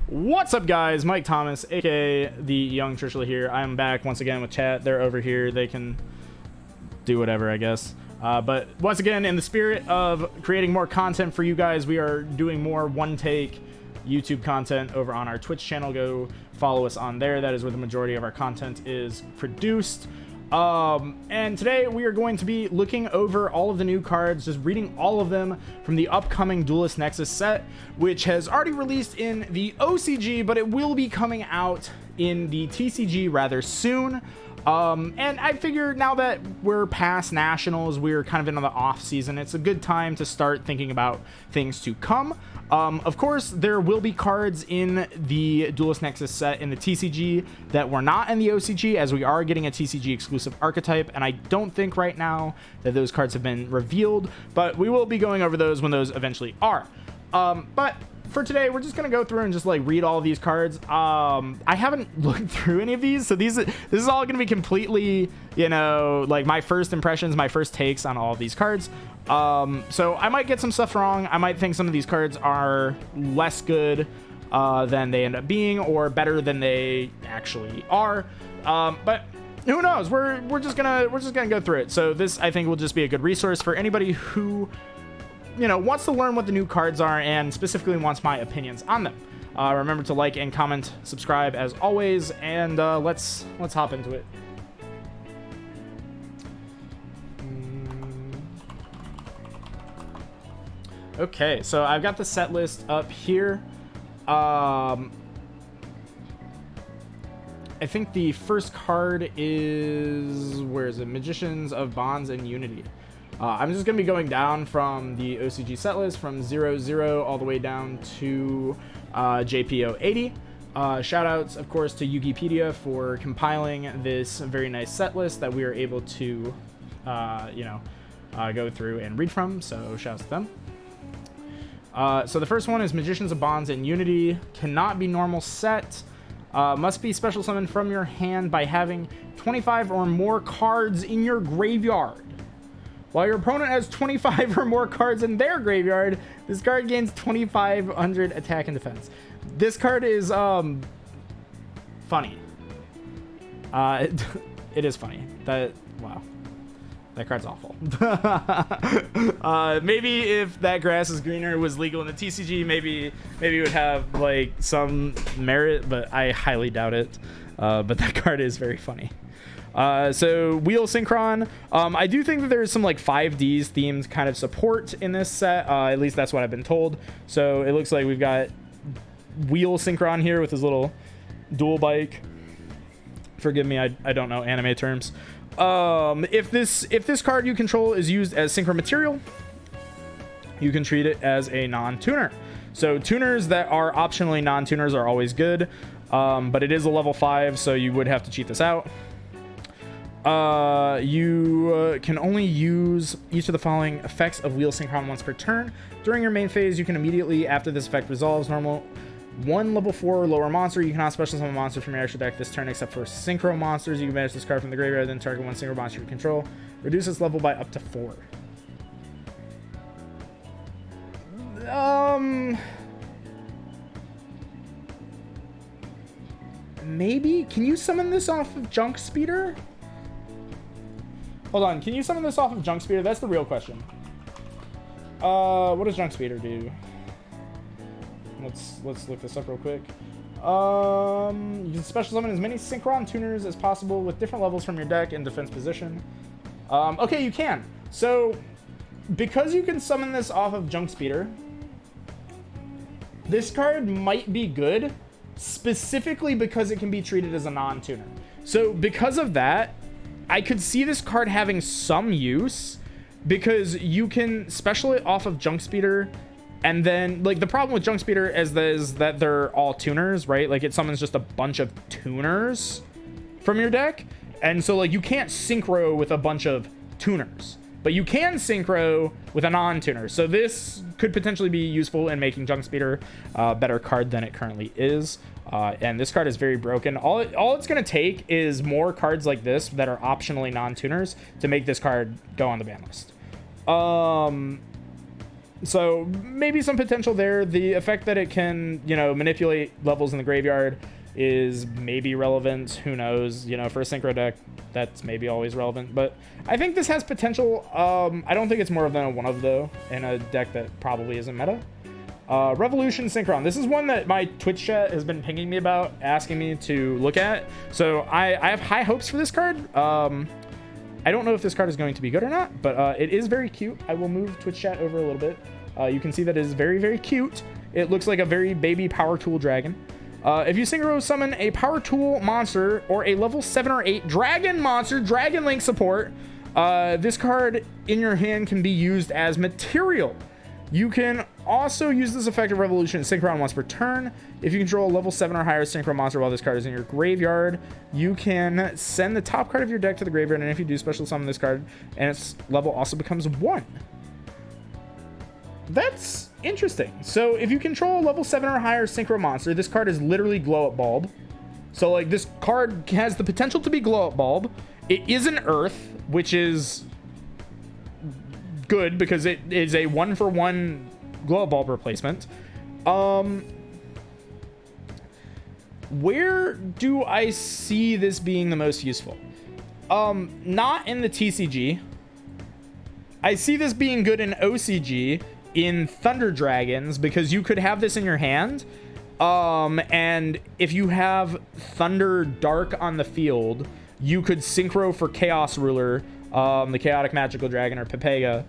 What's up, guys? Mike Thomas, aka the young Trishula here. I'm back once again with chat. They're over here. They can do whatever, I guess. But once again, in the spirit of creating more content for you guys, we are doing more one-take YouTube content over on our Twitch channel. Go follow us on there. That is where the majority of our content is produced. And today we are going to be looking over all of the new cards, just reading all of them from the upcoming Duelist Nexus set, which has already released in the OCG, but it will be coming out in the TCG rather soon. And I figure now that we're past Nationals, we're kind of in the off season, it's a good time to start thinking about things to come. Of course, there will be cards in the Duelist Nexus set in the TCG that were not in the OCG, as we are getting a TCG exclusive archetype, and I don't think right now that those cards have been revealed, but we will be going over those when those eventually are. But for today, we're just going to go through and just like read all of these cards. I haven't looked through any of these, so this is all going to be completely, you know, like my first impressions, my first takes on all of these cards. So I might get some stuff wrong. I might think some of these cards are less good than they end up being, or better than they actually are. But who knows? We're just gonna go through it. So this, I think, will just be a good resource for anybody who, you know, wants to learn what the new cards are and specifically wants my opinions on them. Remember to like and comment, subscribe as always, and let's hop into it. Okay, so I've got the set list up here. I think the first card is, where is it? Magicians of Bonds and Unity. I'm just going to be going down from the OCG set list from 00 all the way down to JPO 80. Shout outs, of course, to Yugipedia for compiling this very nice set list that we are able to, go through and read from. So shouts to them. So the first one is Magicians of Bonds and Unity. Cannot be normal set. Must be special summoned from your hand by having 25 or more cards in your graveyard. While your opponent has 25 or more cards in their graveyard, this card gains 2,500 attack and defense. This card is funny. It is funny. Wow. That card's awful. Maybe if That Grass Is Greener was legal in the TCG, maybe it would have like some merit, but I highly doubt it. But that card is very funny. So Wheel Synchron. I do think that there's some like 5Ds themed kind of support in this set. At least that's what I've been told. So it looks like we've got Wheel Synchron here with his little dual bike. Forgive me, I don't know anime terms. If this card you control is used as synchro material, you can treat it as a non-tuner. So tuners that are optionally non-tuners are always good, but it is a level 5, so you would have to cheat this out. You can only use each of the following effects of Wheel Synchron once per turn. During your main phase, you can immediately, after this effect resolves, normal 1 level 4 or lower monster. You cannot special summon a monster from your extra deck this turn except for synchro monsters. You can banish this card from the graveyard, then target one synchro monster you control. Reduce its level by up to 4. Maybe? Can you summon this off of Junk Speeder? Hold on, can you summon this off of Junk Speeder? That's the real question. What does Junk Speeder do? Let's look this up real quick. You can special summon as many Synchron tuners as possible with different levels from your deck in defense position. Okay, you can. So, because you can summon this off of Junk Speeder, this card might be good, specifically because it can be treated as a non-tuner. So, because of that, I could see this card having some use, because you can special it off of Junk Speeder. And then, like, the problem with Junk Speeder is that they're all tuners, right? Like, it summons just a bunch of tuners from your deck. And so, like, you can't synchro with a bunch of tuners. But you can synchro with a non-tuner. So this could potentially be useful in making Junk Speeder a better card than it currently is. And this card is very broken. All it's going to take is more cards like this that are optionally non-tuners to make this card go on the ban list. So maybe some potential there. The effect that it can, you know, manipulate levels in the graveyard is maybe relevant. Who knows? You know, for a synchro deck, that's maybe always relevant. But I think this has potential. I don't think it's more than a one of, though, in a deck that probably isn't meta. Revolution Synchron. This is one that my Twitch chat has been pinging me about, asking me to look at. So I have high hopes for this card. I don't know if this card is going to be good or not, but it is very cute. I will move Twitch chat over a little bit. You can see that it is very, very cute. It looks like a very baby power tool dragon. If you synchro summon a power tool monster or a level 7 or 8 dragon monster, Dragon Link support, this card in your hand can be used as material. You can also use this effect of Revolution Synchron once per turn. If you control a level 7 or higher Synchro monster while this card is in your graveyard, you can send the top card of your deck to the graveyard, and if you do, special summon this card, and its level also becomes 1. That's interesting. So if you control a level 7 or higher Synchro monster, this card is literally Glow Up Bulb. So like this card has the potential to be Glow Up Bulb. It is an Earth, which is good because it is a 1-for-1 Glow Up Bulb replacement. Where do I see this being the most useful? Not in the TCG. I see this being good in OCG, in Thunder Dragons, because you could have this in your hand. And if you have Thunder Dark on the field, you could synchro for Chaos Ruler, the Chaotic Magical Dragon, or Pepega.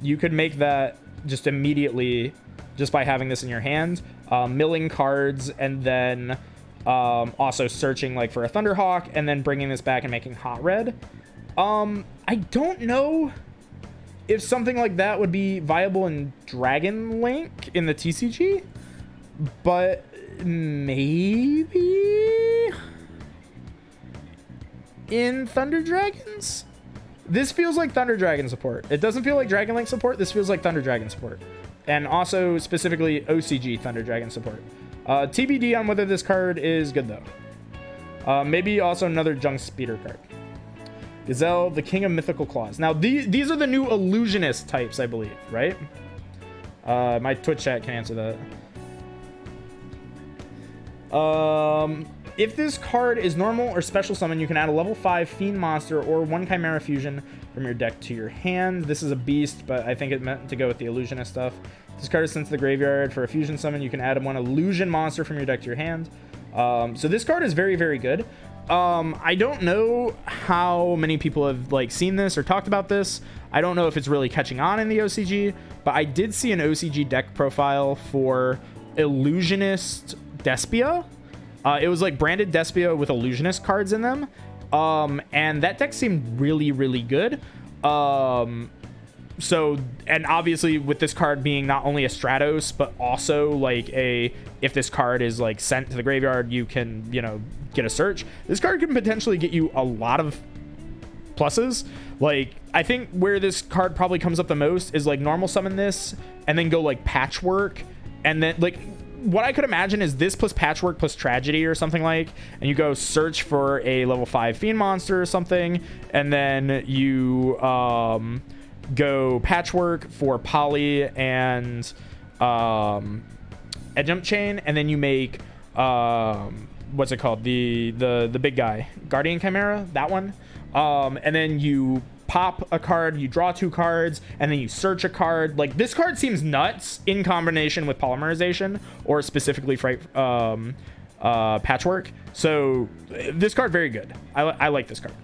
You could make that just immediately just by having this in your hand, milling cards, and then also searching like for a Thunderhawk, and then bringing this back and making hot red. I don't know if something like that would be viable in Dragon Link in the TCG, but maybe in Thunder Dragons. This feels like Thunder Dragon support. It doesn't feel like Dragon Link support. This feels like Thunder Dragon support. And also specifically OCG Thunder Dragon support. TBD on whether this card is good though. Maybe also another Junk Speeder card. Gazelle, the King of Mythical Claws. Now these are the new illusionist types, I believe, right? My Twitch chat can answer that. If this card is normal or special summon, you can add a level 5 Fiend monster or 1 Chimera Fusion from your deck to your hand. This is a beast, but I think it meant to go with the illusionist stuff. If this card is sent to the graveyard for a fusion summon, you can add 1 illusion monster from your deck to your hand. So this card is very, very good. I don't know how many people have like seen this or talked about this. I don't know if it's really catching on in the OCG, but I did see an OCG deck profile for Illusionist Despia. It was like branded Despia with Illusionist cards in them. And that deck seemed really, really good. So, and obviously with this card being not only a Stratos, but also like if this card is like sent to the graveyard, you can, you know, get a search. This card can potentially get you a lot of pluses. Like, I think where this card probably comes up the most is like normal summon this and then go like Patchwork, and then like what I could imagine is this plus Patchwork plus Tragedy or something like, and you go search for a level 5 Fiend monster or something, and then you go Patchwork for Poly and Edgejump Chain, and then you make what's it called, the big guy, Guardian Chimera, that one, and then you pop a card, you draw 2 cards, and then you search a card. Like, this card seems nuts in combination with Polymerization or specifically Patchwork. So this card very good. I like this card,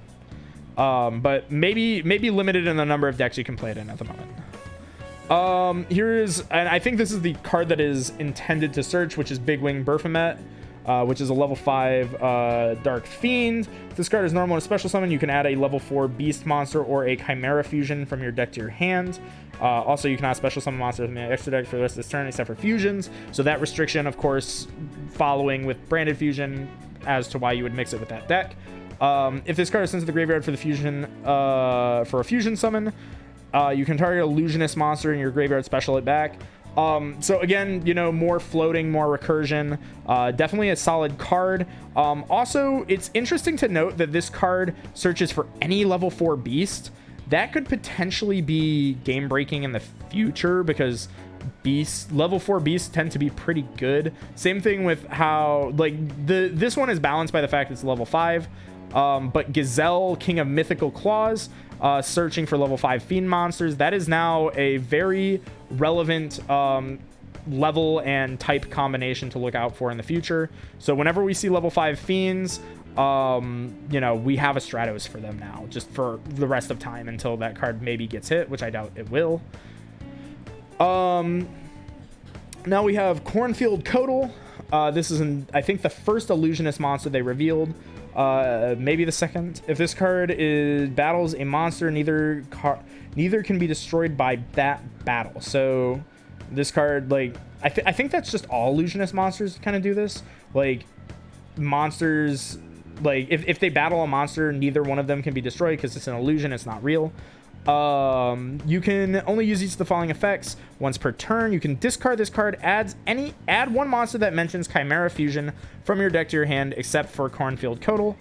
but maybe limited in the number of decks you can play it in at the moment. And I think this is the card that is intended to search, which is Big Wing Berphomet, which is a level 5 Dark Fiend. If this card is normal and special summon, you can add a level 4 Beast monster or a Chimera Fusion from your deck to your hand. Also, you cannot special summon monsters from the extra deck for the rest of this turn except for fusions. So that restriction, of course, following with Branded Fusion as to why you would mix it with that deck. If this card is sent to the graveyard for the fusion, for a fusion summon, you can target Illusionist monster in your graveyard, special it back. So again, you know, more floating, more recursion, definitely a solid card. Also, it's interesting to note that this card searches for any level 4 beast. That could potentially be game breaking in the future because level 4 beasts tend to be pretty good. Same thing with how like this one is balanced by the fact it's level 5. But Gazelle, King of Mythical Claws, searching for level 5 Fiend monsters. That is now a very relevant level and type combination to look out for in the future. So whenever we see level 5 Fiends, you know, we have a Stratos for them now, just for the rest of time until that card maybe gets hit, which I doubt it will. Now we have Cornfielddal. This is, I think, the first illusionist monster they revealed. Maybe the second. If this card battles a monster, neither can be destroyed by that battle. So this card, like, I think that's just all illusionist monsters kind of do this. Like, monsters, like, if they battle a monster, neither one of them can be destroyed because it's an illusion, it's not real. You can only use each of the following effects once per turn. You can discard this card, add one monster that mentions Chimera Fusion from your deck to your hand, except for Cornfielddal.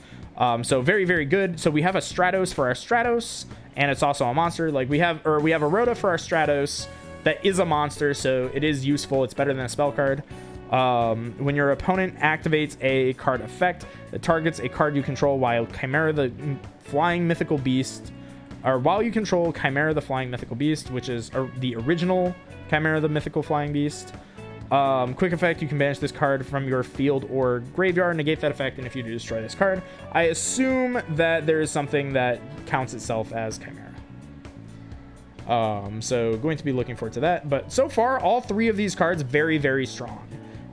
So very, very good. So we have a Stratos for our Stratos, and it's also a monster. Like we have a Rhoda for our Stratos that is a monster, so it is useful. It's better than a spell card. When your opponent activates a card effect that targets a card you control while Chimera the Flying Mythical Beast, or while you control Chimera the Flying Mythical Beast, which is the original Chimera the Mythical Flying Beast. Quick effect, you can banish this card from your field or graveyard, negate that effect, and if you do, destroy this card. I assume that there is something that counts itself as Chimera. So going to be looking forward to that. But so far, all three of these cards very, very strong.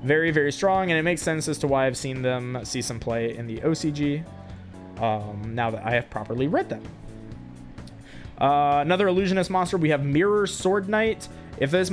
Very, very strong, and it makes sense as to why I've seen them see some play in the OCG, now that I have properly read them. Another illusionist monster, we have Mirror Sword Knight. If this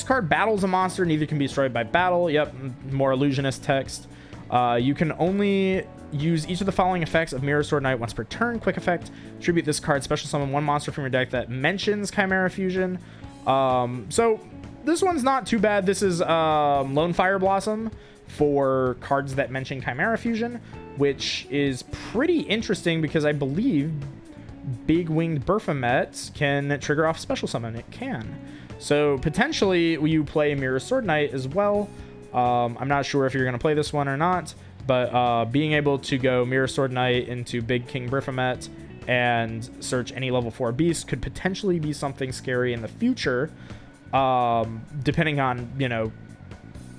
card battles a monster, neither can be destroyed by battle. Yep, more illusionist text. You can only use each of the following effects of Mirror Sword Knight once per turn. Quick effect, tribute this card, special summon one monster from your deck that mentions Chimera Fusion. So this one's not too bad. This is Lone Fire Blossom for cards that mention Chimera Fusion, which is pretty interesting because I believe Big Winged Behemoth can trigger off special summon. It can. So potentially you play Mirror Sword Knight as well. I'm not sure if you're going to play this one or not, but being able to go Mirror Sword Knight into Big King Behemoth and search any level 4 beast could potentially be something scary in the future, depending on, you know,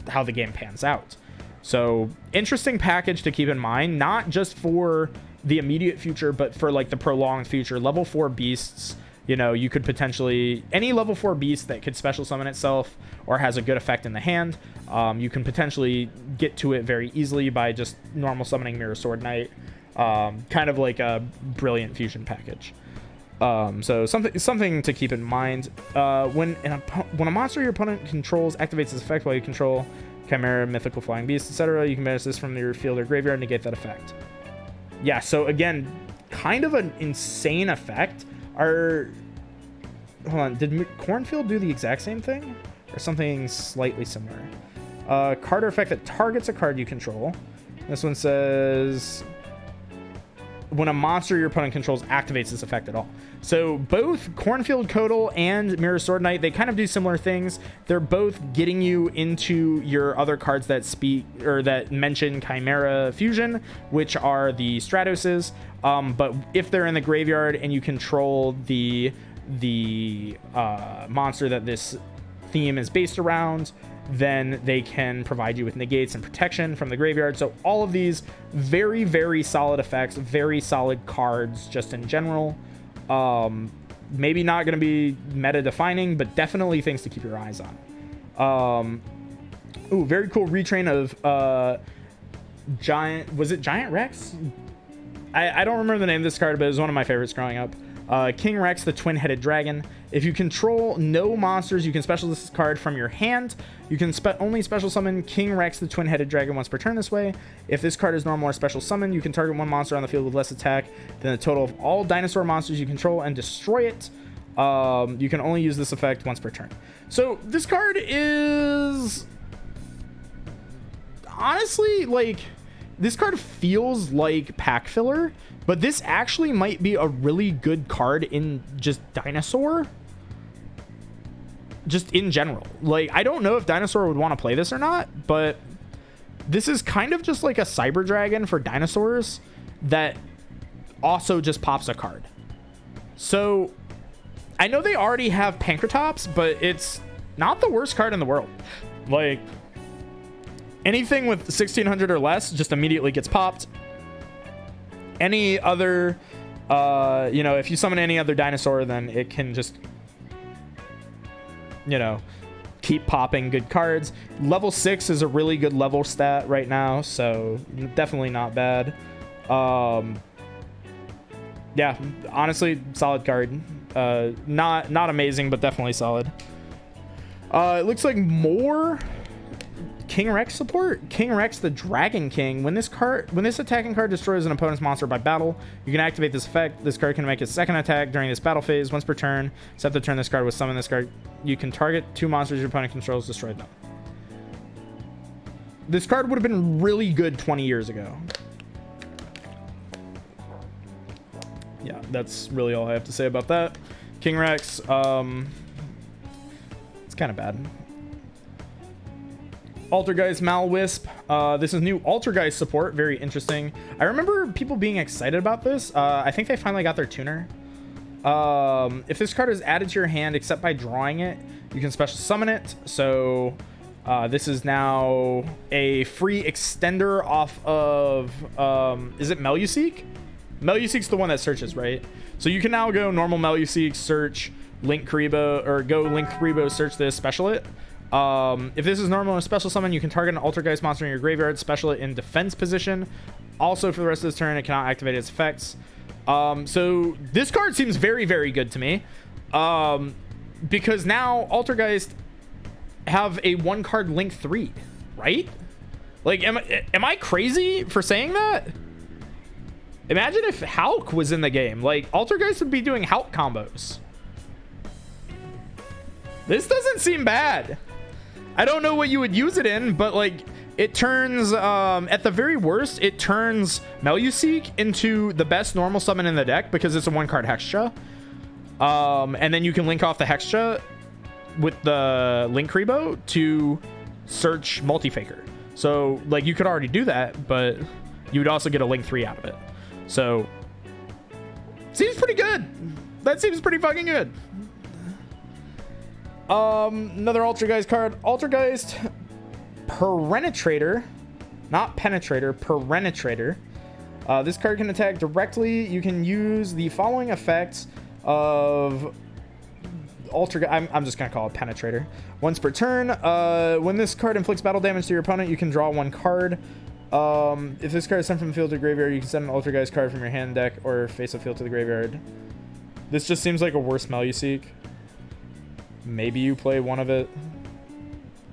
how the game pans out. So interesting package to keep in mind, not just for the immediate future, but for like the prolonged future. Level 4 beasts, you know, you could potentially, any level 4 beast that could special summon itself or has a good effect in the hand, you can potentially get to it very easily by just normal summoning Mirror Sword Knight, kind of like a brilliant fusion package. So something to keep in mind. When a monster your opponent controls activates its effect while you control Chimera, Mythical Flying Beast, etc., you can banish this from your field or graveyard and negate that effect. Yeah, so again, kind of an insane effect. Hold on, did Cornfield do the exact same thing? Or something slightly similar? Card or effect that targets a card you control. This one says, when a monster your opponent controls activates this effect at all. So both Cornfielddal and Mirror Sword Knight, they kind of do similar things. They're both getting you into your other cards that speak or that mention Chimera Fusion, which are the Stratoses. But if they're in the graveyard and you control the monster that this theme is based around, then they can provide you with negates and protection from the graveyard. So all of these very, very solid effects, very solid cards just in general. Maybe not going to be meta defining, but definitely things to keep your eyes on. Ooh, very cool retrain of Giant Rex? I don't remember the name of this card, but it was one of my favorites growing up. King Rex, the Twin-Headed Dragon. If you control no monsters, you can special this card from your hand. You can only special summon King Rex, the Twin-Headed Dragon once per turn this way. If this card is normal or special summon, you can target one monster on the field with less attack than the total of all dinosaur monsters you control and destroy it. You can only use this effect once per turn. So this card is honestly, like, this card feels like pack filler, but this actually might be a really good card in just Dinosaur. Just in general. Like, I don't know if Dinosaur would want to play this or not, but this is kind of just like a Cyber Dragon for dinosaurs that also just pops a card. So I know they already have Pankratops, but it's not the worst card in the world. Like, anything with 1600 or less just immediately gets popped. Any other, you know, if you summon any other dinosaur, then it can just, you know, keep popping good cards. Level 6 is a really good level stat right now, so definitely not bad. Yeah, honestly, solid card. Not amazing, but definitely solid. It looks like more King Rex support. King Rex, the Dragon King. When this attacking card destroys an opponent's monster by battle, you can activate this effect. This card can make its second attack during this battle phase once per turn. Except the turn this card was summoned. This card, you can target 2 monsters your opponent controls, destroy them. This card would have been really good 20 years ago. Yeah, that's really all I have to say about that. King Rex, it's kind of bad. Altergeist Mal Wisp. This is new Altergeist support. Very interesting. I remember people being excited about this. I think they finally got their tuner. If this card is added to your hand except by drawing it, you can special summon it. So this is now a free extender off of, is it Meluseek? Meluseek's the one that searches, right? So you can now go normal Meluseek, search Link Karibo, or go Link Karibo, search this, special it. If this is normal and special summon, you can target an Altergeist monster in your graveyard, special it in defense position. Also, for the rest of this turn, it cannot activate its effects. So this card seems very, very good to me. Because now Altergeist have a 1-card Link 3, right? Like, am I crazy for saying that? Imagine if Hulk was in the game. Like, Altergeist would be doing Hulk combos. This doesn't seem bad. I don't know what you would use it in, but like, it turns, at the very worst, it turns Meluseek into the best normal summon in the deck because it's a 1-card Hextra. And then you can link off the Hextra with the Link Karibo to search Multi-Faker. So, like, you could already do that, but you would also get a Link 3 out of it. So, seems pretty good. That seems pretty fucking good. Another Altergeist card. Altergeist Perenitrator. Not Penetrator, Perenitrator. This card can attack directly. You can use the following effects of Altergeist. I'm just going to call it Penetrator. Once per turn. When this card inflicts battle damage to your opponent, you can draw 1 card. If this card is sent from the field to the graveyard, you can send an Altergeist card from your hand deck or face a field to the graveyard. This just seems like a worse Meluseek. Maybe you play one of it.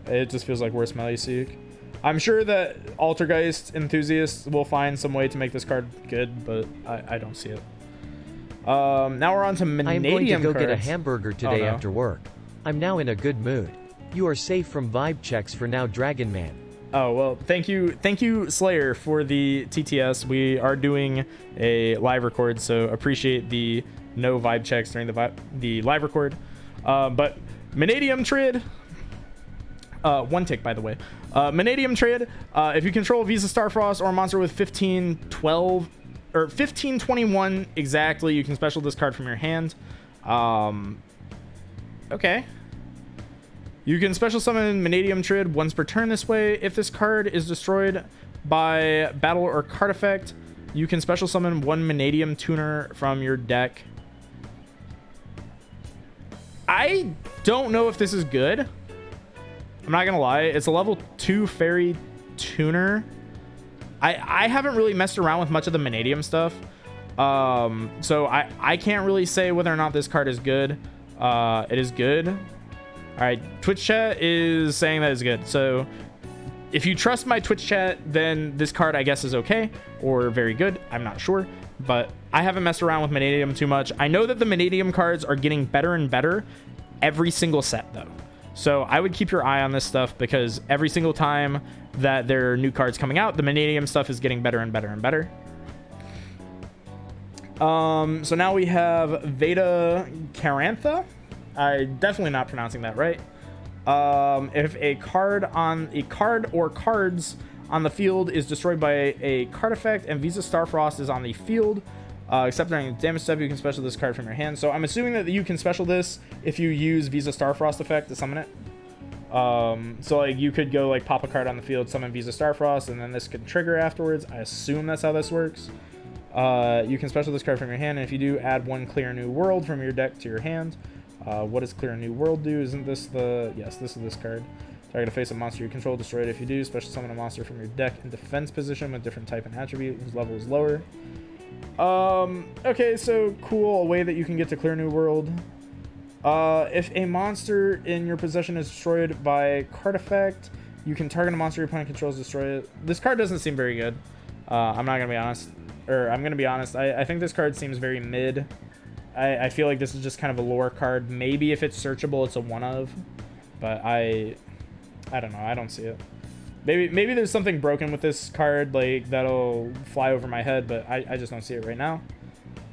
It just feels like worse Meluseek. I'm sure that Altergeist enthusiasts will find some way to make this card good, but I don't see it. Now we're on to Manadium. I'm going to go cards. Get a hamburger today after work. I'm now in a good mood. You are safe from vibe checks for now, Dragon Man. Oh, well, thank you, Slayer, for the TTS. We are doing a live record, so appreciate the no vibe checks during the live record. But Manadium Trade, 1 tick, by the way. Manadium Trade, if you control Visa Starfrost or a monster with 1512 or 1521 exactly, you can special this card from your hand. Okay. You can special summon Manadium Trade once per turn this way. If this card is destroyed by battle or card effect, you can special summon 1 Manadium Tuner from your deck. I don't know if this is good. I'm not gonna lie. It's a level 2 fairy tuner. I haven't really messed around with much of the Manadium stuff. So I can't really say whether or not this card is good. It is good. All right, Twitch chat is saying that it's good. So if you trust my Twitch chat, then this card I guess is okay or very good. I'm not sure, but I haven't messed around with Manadium too much. I know that the Manadium cards are getting better and better every single set though. So I would keep your eye on this stuff because every single time that there are new cards coming out. The Manadium stuff is getting better and better and better. So now we have Veda Karantha. I definitely not pronouncing that right. If a card or cards on the field is destroyed by a card effect and Visa Starfrost is on the field, except during the damage step, you can special this card from your hand. So I'm assuming that you can special this if you use Visa Starfrost effect to summon it. So like you could go like pop a card on the field, summon Visa Starfrost, and then this could trigger afterwards. I assume that's how this works. You can special this card from your hand, and if you do, add 1 Clear New World from your deck to your hand. What does Clear New World do? Isn't this the... Yes, this is this card. Target a face of monster you control, destroy it if you do. Special summon a monster from your deck in defense position with different type and attribute whose level is lower. Okay, so cool. A way that you can get to Clear New World. If a monster in your possession is destroyed by card effect, you can target a monster your opponent controls, destroy it. This card doesn't seem very good. I'm not gonna be honest. Or I'm gonna be honest. I think this card seems very mid. I feel like this is just kind of a lore card. Maybe if it's searchable, it's a one of. But I don't know. I don't see it. Maybe there's something broken with this card, like that'll fly over my head, but I just don't see it right now.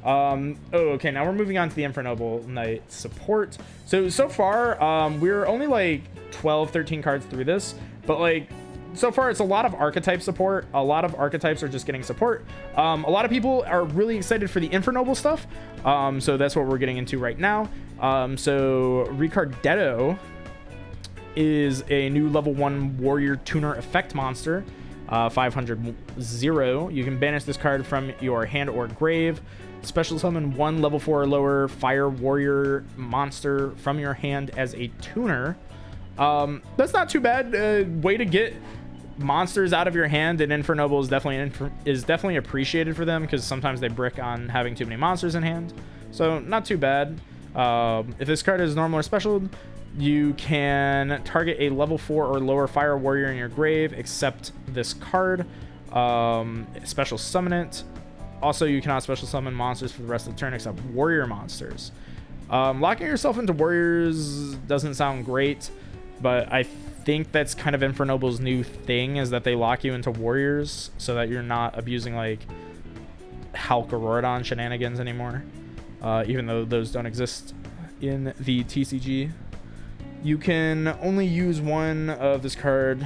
Oh, okay. Now we're moving on to the Infernoble Knight support. So far, we're only like 12, 13 cards through this, but like so far it's a lot of archetype support. A lot of archetypes are just getting support. A lot of people are really excited for the Infernoble stuff. So that's what we're getting into right now. So Ricard Detto is a new level 1 warrior tuner effect monster. 500-0. You can banish this card from your hand or grave. Special summon 1 level 4 or lower fire warrior monster from your hand as a tuner. That's not too bad. Way to get monsters out of your hand, and Infernoble is definitely appreciated for them, because sometimes they brick on having too many monsters in hand. So not too bad. If this card is normal or special, you can target a level 4 or lower fire warrior in your grave, except this card. Special summon it. Also, you cannot special summon monsters for the rest of the turn except warrior monsters. Locking yourself into warriors doesn't sound great, but I think that's kind of Infernoble's new thing, is that they lock you into warriors so that you're not abusing like Halkarorodon shenanigans anymore, even though those don't exist in the TCG. You can only use 1 of this card's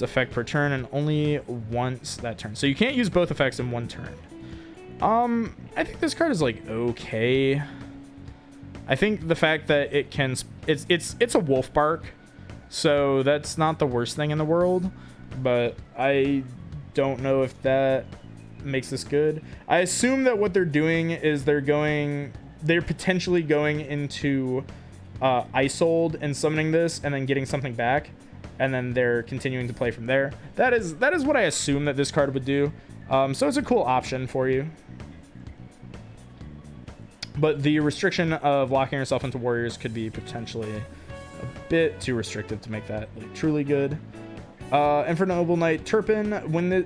effect per turn, and only once that turn. So you can't use both effects in 1 turn. I think this card is like okay. I think the fact that it can, it's a wolf bark, so that's not the worst thing in the world, but I don't know if that makes this good. I assume that what they're doing is they're potentially going into Iselle and summoning this and then getting something back, and then they're continuing to play from there. That is what I assume that this card would do. So it's a cool option for you. But the restriction of locking yourself into warriors could be potentially a bit too restrictive to make that like truly good. Infernoble Knight Turpin.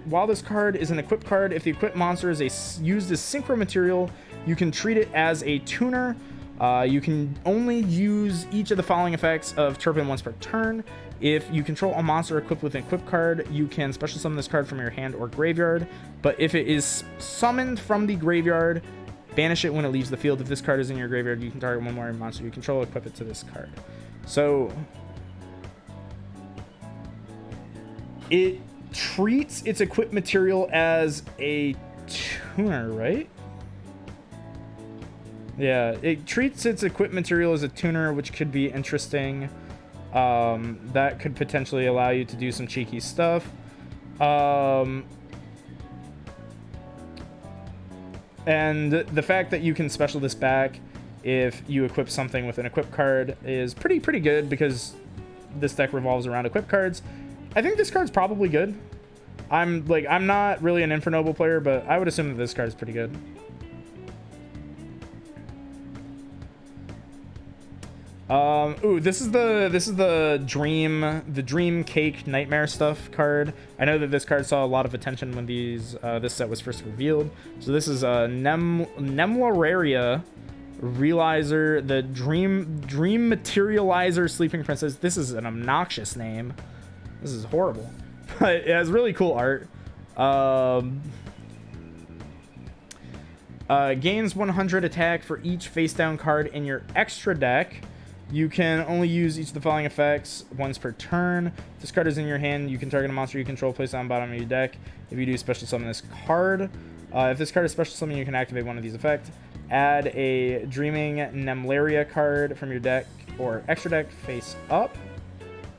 While this card is an equipped card, if the equipped monster is used as synchro material, you can treat it as a tuner. You can only use each of the following effects of Turpin once per turn. If you control a monster equipped with an equipped card, you can special summon this card from your hand or graveyard. But if it is summoned from the graveyard, banish it when it leaves the field. If this card is in your graveyard, you can target 1 more monster you control, equip it to this card. So it treats its equipped material as a tuner, right? Yeah, it treats its equipped material as a tuner, which could be interesting. That could potentially allow you to do some cheeky stuff. And the fact that you can special this back if you equip something with an equipped card is pretty good, because this deck revolves around equipped cards. I think this card's probably good. I'm not really an Infernoble player, but I would assume that this card is pretty good. Ooh, this is the dream cake nightmare stuff card. I know that this card saw a lot of attention when this set was first revealed. So this is a Nemlararia Realizer, the dream Materializer Sleeping Princess. This is an obnoxious name. This is horrible. but it has really cool art. Gains 100 attack for each face down card in your extra deck. You can only use each of the following effects once per turn. If this card is in your hand, you can target a monster you control, place it on the bottom of your deck. If you do, special summon this card. If this card is special summon, you can activate one of these effects. Add a Dreaming Nemlaria card from your deck or extra deck face up.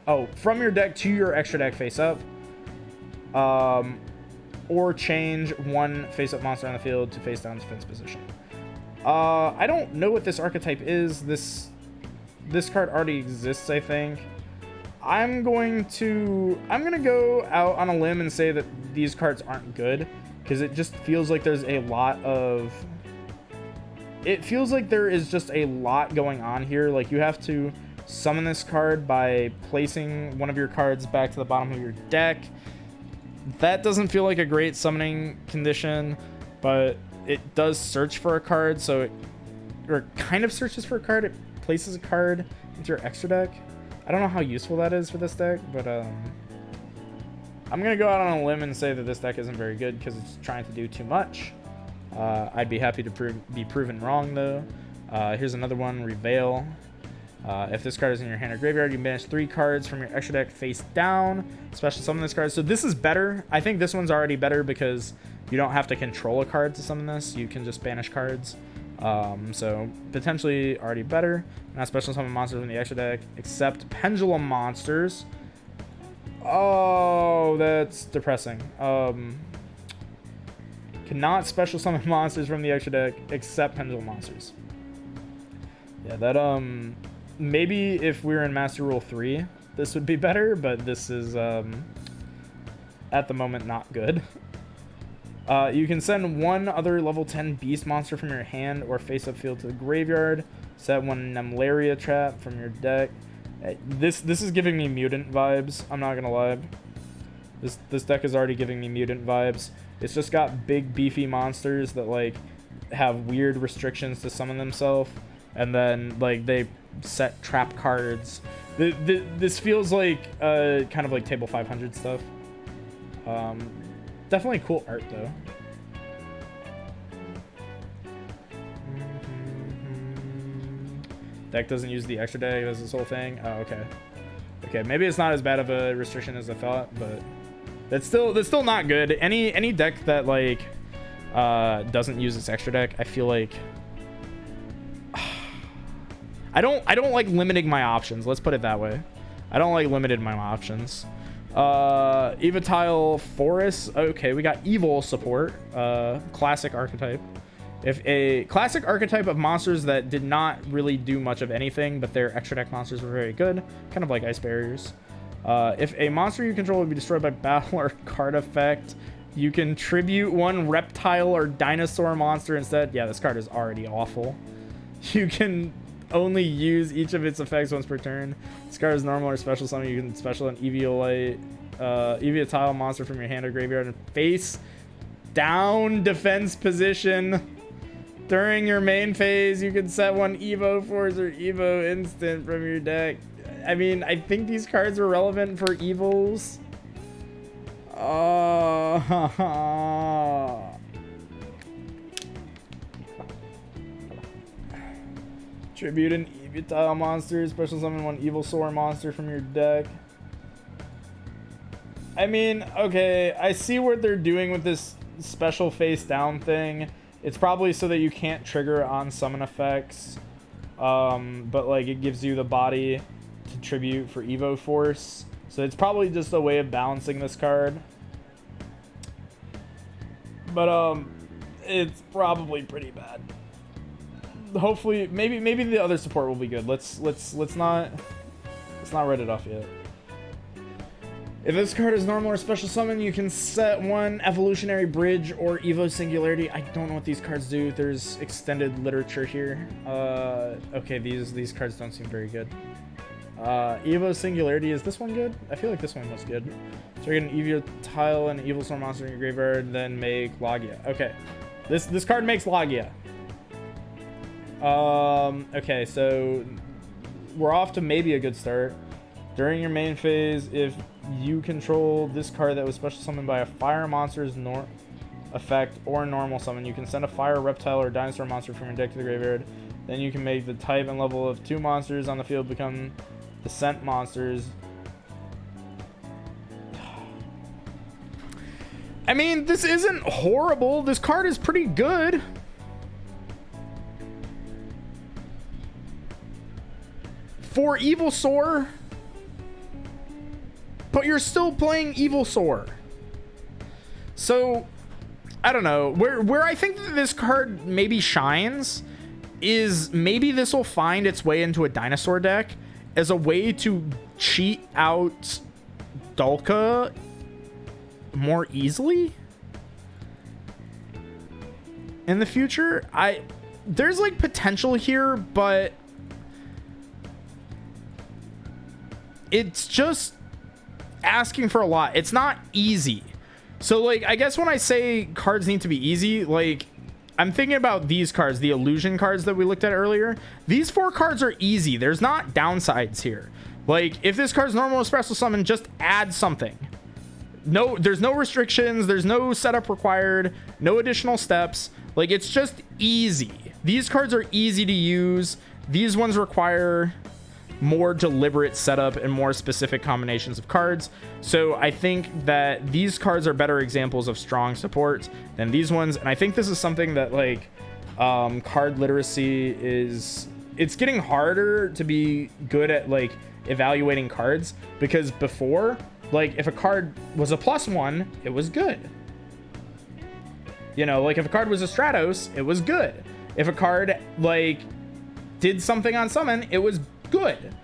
Oh, from your deck to your extra deck face up. Or change one face up monster on the field to face down defense position. I don't know what this archetype is. This card already exists, I think. I'm gonna go out on a limb and say that these cards aren't good, because it just feels like there's a lot of... It feels like there is just a lot going on here. Like, you have to summon this card by placing one of your cards back to the bottom of your deck. That doesn't feel like a great summoning condition, but it does search for a card, so it kind of searches for a card. It places a card into your extra deck. I don't know how useful that is for this deck, but I'm gonna go out on a limb and say that this deck isn't very good because it's trying to do too much. I'd be happy to be proven wrong, though. Here's another one, Reveal. If this card is in your hand or graveyard, you can banish 3 cards from your extra deck face down. Special summon this card. So this is better. I think this one's already better because you don't have to control a card to summon this. You can just banish cards. So potentially already better. Not special summon monsters from the extra deck, except pendulum monsters. Oh, that's depressing. Cannot special summon monsters from the extra deck, except pendulum monsters. Yeah, that, maybe if we were in Master Rule 3, this would be better, but this is, at the moment, not good. You can send one other level 10 beast monster from your hand or face-up field to the graveyard. Set one Nemlaria trap from your deck. This is giving me mutant vibes, I'm not gonna lie. This deck is already giving me mutant vibes. It's just got big, beefy monsters that, like, have weird restrictions to summon themselves. And then, like, they set trap cards. This feels like kind of like Table 500 stuff. Definitely cool art, though. Deck doesn't use the extra deck. That's this whole thing. Oh, okay. Okay, maybe it's not as bad of a restriction as I thought, but that's still not good. Any deck that, like, doesn't use its extra deck, I feel like I don't like limiting my options. Let's put it that way. I don't like limiting my options. Evatile Forest. Okay, we got Evil Support. Classic archetype. If a classic archetype of monsters that did not really do much of anything, but their extra deck monsters were very good, kind of like Ice Barriers. If a monster you control would be destroyed by battle or card effect, you can tribute one reptile or dinosaur monster instead. Yeah, this card is already awful. You can only use each of its effects once per turn. This card is normal or special summon. You can special an Eviatile monster from your hand or graveyard and face down defense position. During your main phase, you can set one Evo Force or Evo Instant from your deck. I mean, I think these cards are relevant for Evils. Tribute an Eviatile monster. Special summon one Evilsaur monster from your deck. I mean, okay, I see what they're doing with this special face down thing. It's probably so that you can't trigger on summon effects. But, like, it gives you the body to tribute for Evo Force. So it's probably just a way of balancing this card. But, it's probably pretty bad. Hopefully, maybe the other support will be good. Let's not write it off yet. If this card is normal or special summon, you can set one Evolutionary Bridge or Evo Singularity. I don't know what these cards do. There's extended literature here. Okay, these cards don't seem very good. Evo Singularity, is this one good? I feel like this one was good. So you're gonna Eviatile and Evilsaur monster in your graveyard, then make Logia. Okay, this card makes Logia. Okay, so we're off to maybe a good start. During your main phase, if you control this card that was special summoned by a fire monster's effect or normal summon. You can send a fire, reptile, or dinosaur monster from your deck to the graveyard. Then you can make the type and level of 2 monsters on the field become descent monsters. I mean, this isn't horrible. This card is pretty good. For Evilsaur, but you're still playing Evilsaur. So, I don't know. Where I think that this card maybe shines is maybe this will find its way into a dinosaur deck as a way to cheat out Dalka more easily in the future. There's like potential here, but it's just asking for a lot. It's not easy. So like, I guess when I say cards need to be easy, like I'm thinking about these cards, the illusion cards that we looked at earlier. These 4 cards are easy. There's not downsides here. Like if this card's normal special summon, just add something. No, there's no restrictions. There's no setup required. No additional steps. Like it's just easy. These cards are easy to use. These ones require more deliberate setup and more specific combinations of cards. So I think that these cards are better examples of strong support than these ones. And I think this is something that like card literacy it's getting harder to be good at like evaluating cards, because before, like if a card was a +1, it was good. You know, like if a card was a Stratos, it was good. If a card like did something on summon, it was good.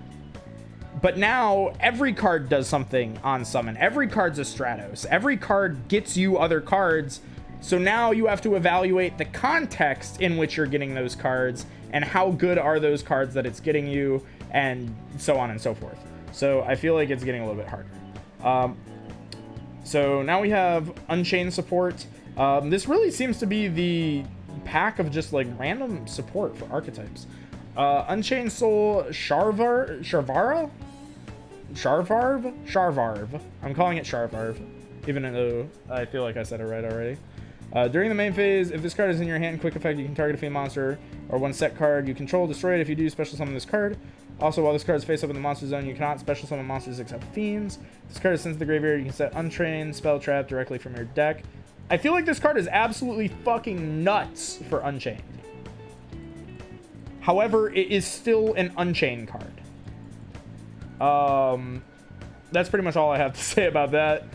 But now every card does something on summon. Every card's a Stratos. Every card gets you other cards. So now you have to evaluate the context in which you're getting those cards and how good are those cards that it's getting you, and so on and so forth. So I feel like it's getting a little bit harder. So now we have Unchained support. This really seems to be the pack of just like random support for archetypes. Unchained Soul Sharvarv. I'm calling it Sharvarv, even though I feel like I said it right already. During the main phase, if this card is in your hand, quick effect, you can target a Fiend monster or one set card you control, destroy it. If you do, special summon this card. Also, while this card is face up in the monster zone, you cannot special summon monsters except Fiends. If this card is sent to the graveyard, you can set Untrained Spell Trap directly from your deck. I feel like this card is absolutely fucking nuts for Unchained. However, it is still an Unchained card. That's pretty much all I have to say about that.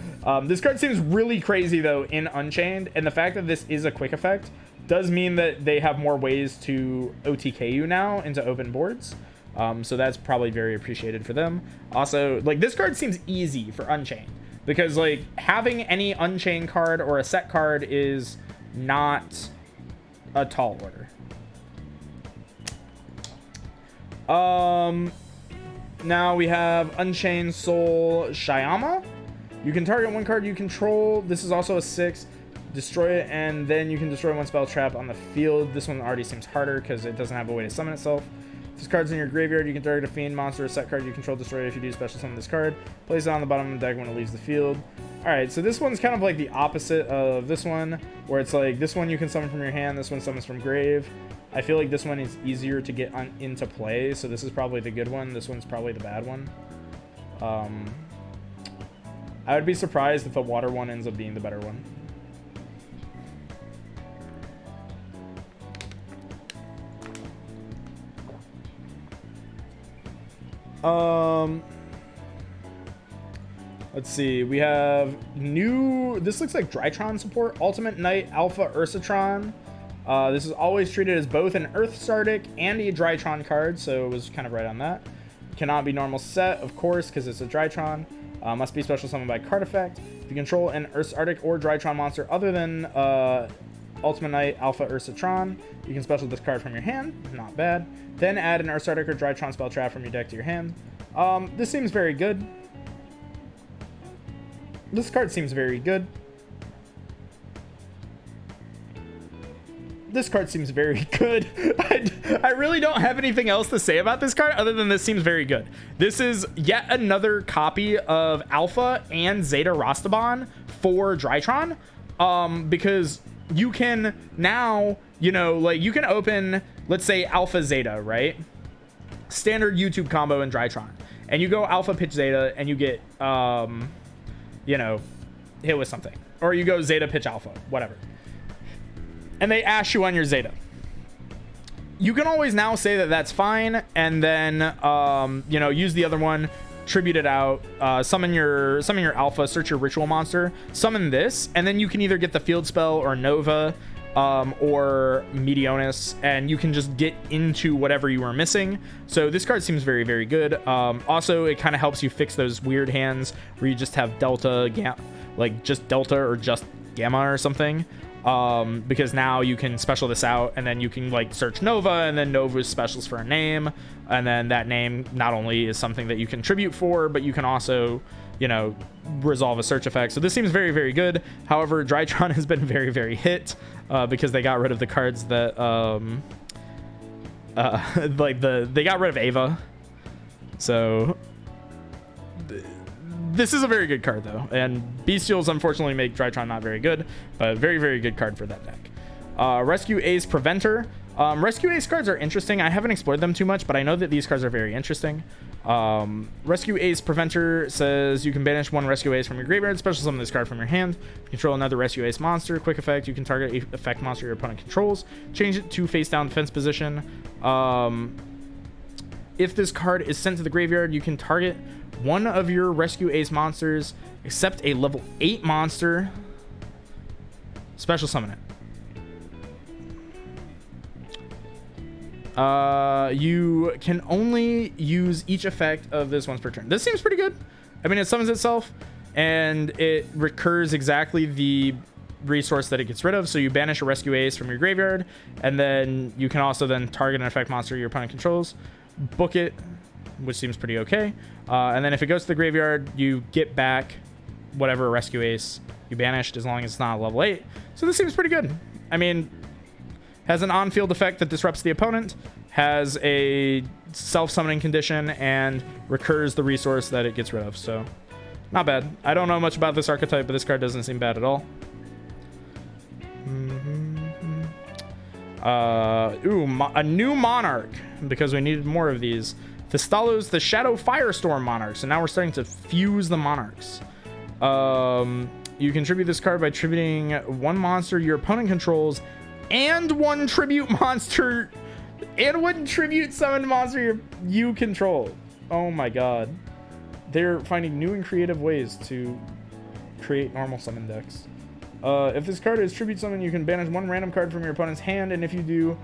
This card seems really crazy though in Unchained, and the fact that this is a quick effect does mean that they have more ways to OTK you now into open boards. So that's probably very appreciated for them. Also, like this card seems easy for Unchained, because like having any Unchained card or a set card is not a tall order. Now we have Unchained Soul Shyama. You can target one card you control. This is also a 6. Destroy it, and then you can destroy one spell trap on the field. This one already seems harder because it doesn't have a way to summon itself. If this card's in your graveyard, you can target a Fiend monster or set card you control, destroy it. If you do, special summon this card. Place it on the bottom of the deck when it leaves the field. Alright, so this one's kind of like the opposite of this one, where it's like this one you can summon from your hand, this one summons from grave. I feel like this one is easier to get into play, so this is probably the good one. This one's probably the bad one. I would be surprised if the water one ends up being the better one. Let's see. We have new. This looks like Drytron support. Ultimate Knight Alpha Ursatron. This is always treated as both an Earth Stardic and a Drytron card, so it was kind of right on that. Cannot be normal set, of course, because it's a Drytron. Must be special summoned by card effect. If you control an Earth Stardic or Drytron monster other than Ultimate Knight Alpha Ursatron, you can special this card from your hand. Not bad. Then add an Earth Stardic or Drytron spell trap from your deck to your hand. This seems very good. This card seems very good. this card seems very good. I really don't have anything else to say about this card other than this seems very good. This is yet another copy of Alpha and Zeta Rastaban for Drytron, because you can now, you know, like you can open, let's say Alpha Zeta, right? Standard YouTube combo in Drytron, and you go Alpha pitch Zeta and you get, you know, hit with something, or you go Zeta pitch Alpha, whatever. And they ash you on your Zeta. You can always now say that that's fine, and then you know, use the other one, tribute it out, summon your Alpha, search your ritual monster, summon this, and then you can either get the field spell or Nova, or Meteonis, and you can just get into whatever you were missing. So this card seems very, very good. Also, it kind of helps you fix those weird hands where you just have Delta, like just Delta or just Gamma or something. Because now you can special this out, and then you can like search Nova, and then Nova's specials for a name, and then that name not only is something that you can tribute for, but you can also, you know, resolve a search effect. So this seems very, very good. However, Drytron has been very, very hit, because they got rid of the cards that like they got rid of Ava. So this is a very good card though, and Bestials unfortunately make Drytron not very good, but very, very good card for that deck. Rescue Ace Preventer. Rescue Ace cards are interesting. I haven't explored them too much, but I know that these cards are very interesting. Rescue Ace Preventer says you can banish one Rescue Ace from your graveyard, special summon this card from your hand, control another Rescue Ace monster. Quick effect, you can target a effect monster your opponent controls, change it to face down defense position. If this card is sent to the graveyard, you can target one of your Rescue Ace monsters, except a level 8 monster, special summon it. You can only use each effect of this once per turn. This seems pretty good. I mean, it summons itself, and it recurs exactly the resource that it gets rid of. So you banish a Rescue Ace from your graveyard, and then you can also then target an effect monster your opponent controls, book it, which seems pretty okay. And then if it goes to the graveyard, you get back whatever Rescue Ace you banished, as long as it's not a level 8. So this seems pretty good. I mean, has an on-field effect that disrupts the opponent, has a self-summoning condition, and recurs the resource that it gets rid of. So not bad. I don't know much about this archetype, but this card doesn't seem bad at all. A new Monarch, because we needed more of these. Thestalos, the Shadow Firestorm Monarch. So now we're starting to fuse the Monarchs. You contribute this card by tributing one monster your opponent controls and one tribute monster and one tribute summoned monster you control. Oh my god. They're finding new and creative ways to create normal summon decks. If this card is tribute summon, you can banish one random card from your opponent's hand, and if you do,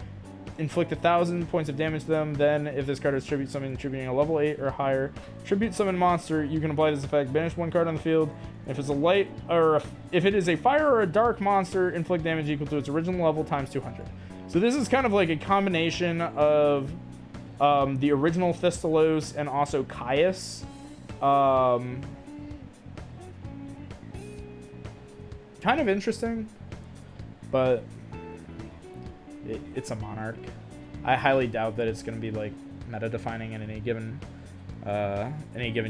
inflict 1,000 points of damage to them. Then if this card is tribute summon, tributing a level 8 or higher tribute summon monster, you can apply this effect, banish one card on the field. If it's a light, or if it is a fire or a dark monster, inflict damage equal to its original level times 200. So this is kind of like a combination of the original Thestalos and also Caius. Kind of interesting, but it's a Monarch. I highly doubt that it's going to be like meta defining in any given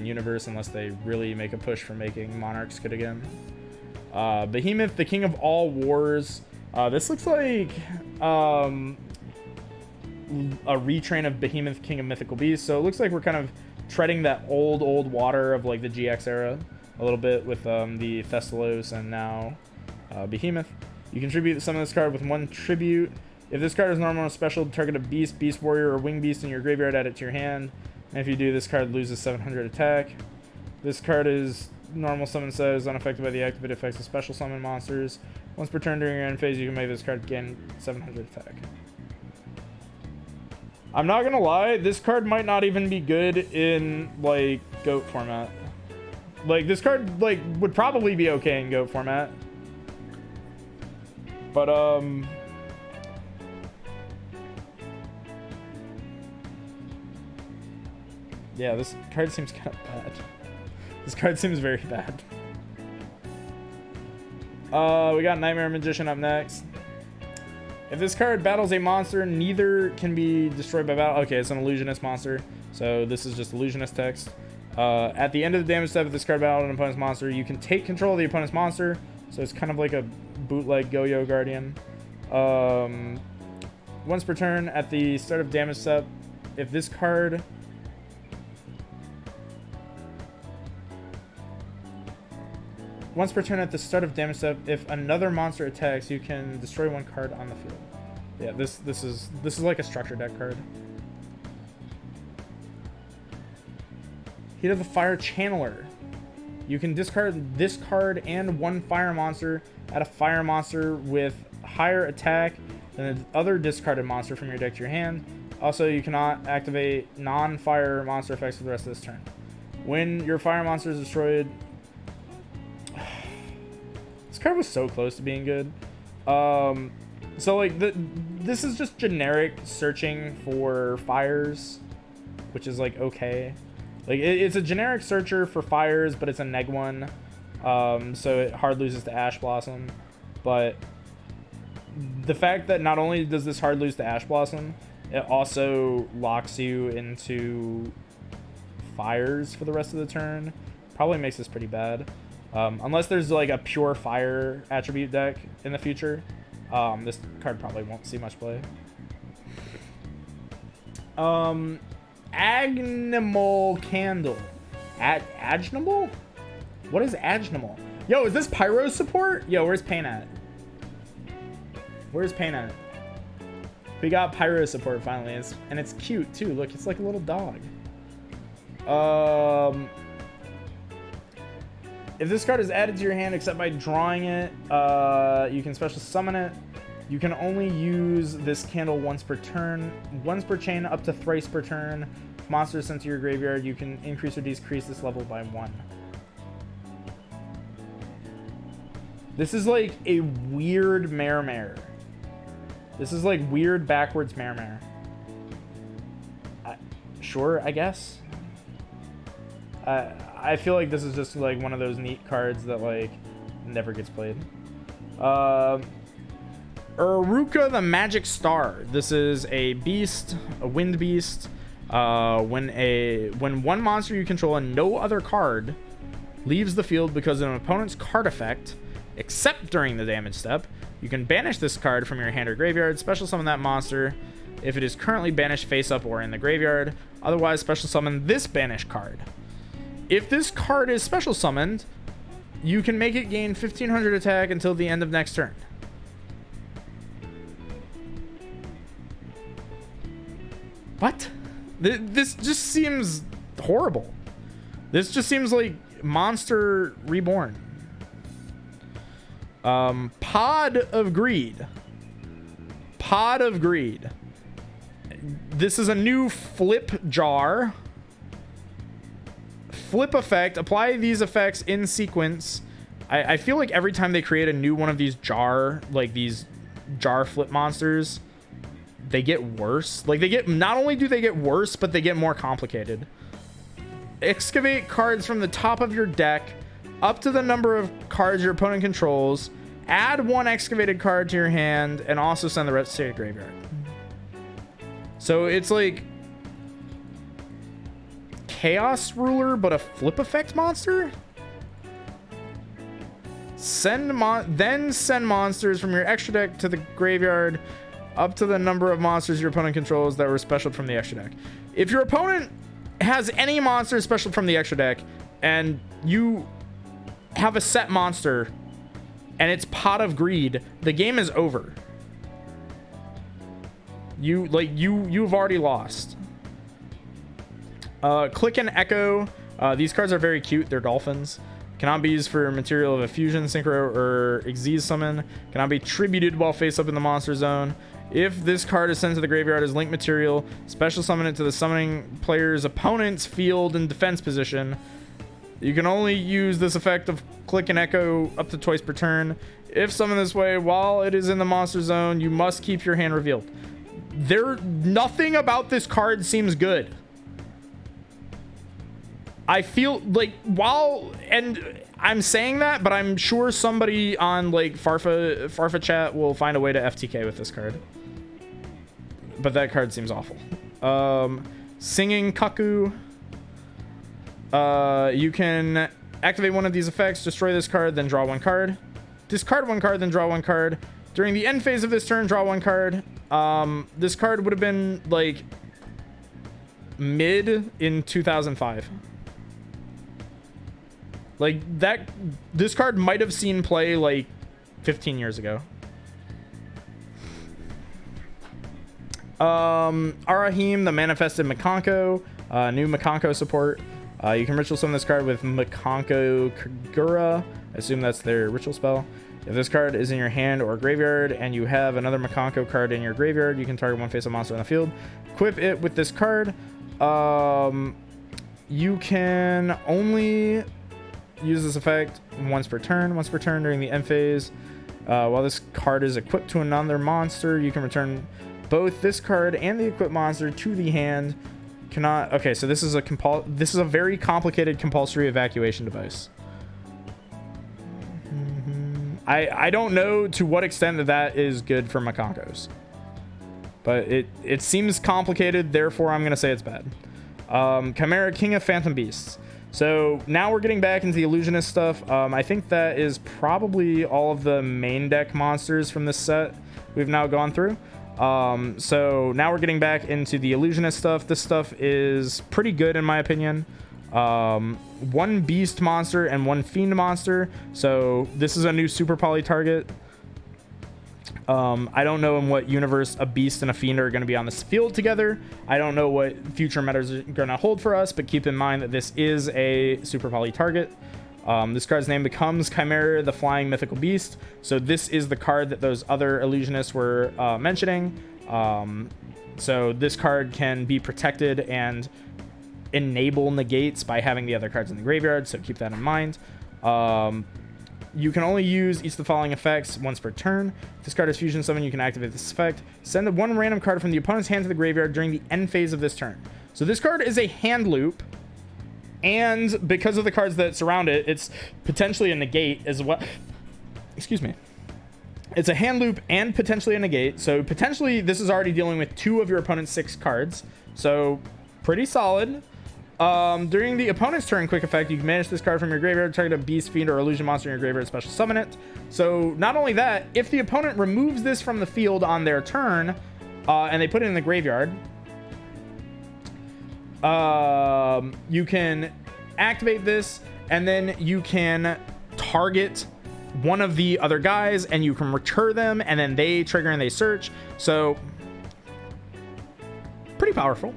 universe, unless they really make a push for making Monarchs good again. Behemoth, the King of All Wars. This looks like a retrain of Behemoth, King of Mythical Beasts. So it looks like we're kind of treading that old water of like the GX era a little bit with the Thestalos and now Behemoth. You contribute some of this card with one tribute. If this card is normal or special, target a beast, beast warrior, or wing beast in your graveyard, add it to your hand. And if you do, this card loses 700 attack. This card is normal summon says unaffected by the activated effects of special summon monsters. Once per turn during your end phase, you can make this card gain 700 attack. I'm not gonna lie, this card might not even be good in like GOAT format. Like this card like would probably be okay in GOAT format. But yeah, this card seems kind of bad. This card seems very bad. We got Nightmare Magician up next. If this card battles a monster, neither can be destroyed by battle. Okay, it's an illusionist monster, so this is just illusionist text. At the end of the damage step, if this card battled an opponent's monster, you can take control of the opponent's monster. So it's kind of like a bootleg Go-Yo Guardian. Once per turn, at the start of damage step, if this card... Once per turn at the start of damage step, if another monster attacks, you can destroy one card on the field. Yeah, this is like a structure deck card. Heat of the Fire Channeler. You can discard this card and one fire monster. Add a fire monster with higher attack than the other discarded monster from your deck to your hand. Also, you cannot activate non-fire monster effects for the rest of this turn. When your fire monster is destroyed... This card was so close to being good. So like this is just generic searching for fires, which is like okay. Like it's a generic searcher for fires, but it's a neg one, so it hard loses to Ash Blossom. But the fact that not only does this hard lose to Ash Blossom, it also locks you into fires for the rest of the turn, probably makes this pretty bad. Unless there's like a pure fire attribute deck in the future, this card probably won't see much play. Agnimal Candle. Agnimal? What is Agnimal? Yo, is this Pyros Support? Yo, where's Pain at? Where's Pain at? We got Pyros Support finally, and it's cute too. Look, it's like a little dog. If this card is added to your hand except by drawing it, you can special summon it. You can only use this candle once per turn, once per chain, up to thrice per turn. If monsters sent to your graveyard, you can increase or decrease this level by 1. This is like a weird Mare. This is like weird backwards Mare. Sure, I guess. I feel like this is just like one of those neat cards that like never gets played. Uruka the Magic Star. This is a beast, a wind beast. When one monster you control and no other card leaves the field because of an opponent's card effect, except during the damage step, you can banish this card from your hand or graveyard, special summon that monster if it is currently banished face up or in the graveyard. Otherwise, special summon this banished card. If this card is special summoned, you can make it gain 1500 attack until the end of next turn. What? This just seems horrible. This just seems like Monster Reborn. Pod of Greed. Pod of Greed. This is a new flip jar. Flip effect. Apply these effects in sequence. I feel like every time they create a new one of these jar flip monsters, they get worse. Like not only do they get worse, but they get more complicated. Excavate cards from the top of your deck up to the number of cards your opponent controls. Add one excavated card to your hand and also send the rest to your graveyard. So it's like Chaos Ruler, but a flip effect monster? Then send monsters from your extra deck to the graveyard up to the number of monsters your opponent controls that were specialed from the extra deck. If your opponent has any monster specialed from the extra deck and you have a set monster and it's Pot of Greed, the game is over. You've already lost. Click and Echo. These cards are very cute. They're dolphins. Cannot be used for material of a fusion, synchro, or Xyz summon. Cannot be tributed while face up in the monster zone. If this card is sent to the graveyard as link material, special summon it to the summoning player's opponent's field and defense position. You can only use this effect of Click and Echo up to twice per turn. If summoned this way while it is in the monster zone, you must keep your hand revealed. Nothing about this card seems good. I feel like I'm saying that, but I'm sure somebody on like Farfa chat will find a way to FTK with this card. But that card seems awful. Singing Kaku. You can activate one of these effects, destroy this card, then draw one card. Discard one card, then draw one card. During the end phase of this turn, draw one card. This card would have been like mid in 2005. Like that, this card might have seen play like 15 years ago. Rahim, the manifested Maconko, new Maconko support. You can ritual summon this card with Maconko Kagura. I assume that's their ritual spell. If this card is in your hand or graveyard and you have another Maconko card in your graveyard, you can target one face-up monster on the field. Equip it with this card. You can only use this effect once per turn. Once per turn during the end phase. While this card is equipped to another monster, you can return both this card and the equipped monster to the hand. Cannot. Okay, so this is a very complicated compulsory evacuation device. I don't know to what extent that is good for Maconkos, but it seems complicated, therefore I'm gonna say it's bad. Chimera, King of Phantom Beasts. So now we're getting back into the illusionist stuff. I think that is probably all of the main deck monsters from this set we've now gone through. So now we're getting back into the illusionist stuff. This stuff is pretty good in my opinion. One beast monster and one fiend monster. So this is a new super poly target. I don't know in what universe a beast and a fiend are going to be on this field together. I don't know what future metas are going to hold for us, but keep in mind that this is a super poly target. This card's name becomes Chimera, the Flying Mythical Beast. So this is the card that those other illusionists were mentioning. So this card can be protected and enable negates by having the other cards in the graveyard, so keep that in mind. You can only use each of the following effects once per turn. If this card is fusion summon, you can activate this effect. Send one random card from the opponent's hand to the graveyard during the end phase of this turn. So this card is a hand loop, and because of the cards that surround it, it's potentially a negate as well. Excuse me. It's a hand loop and potentially a negate, so potentially this is already dealing with 2 of your opponent's 6 cards, so pretty solid. During the opponent's turn, quick effect, you can banish this card from your graveyard, target a beast, fiend, or illusion monster in your graveyard, special summon it. So not only that, if the opponent removes this from the field on their turn, and they put it in the graveyard, you can activate this, and then you can target one of the other guys, and you can return them, and then they trigger and they search. So pretty powerful.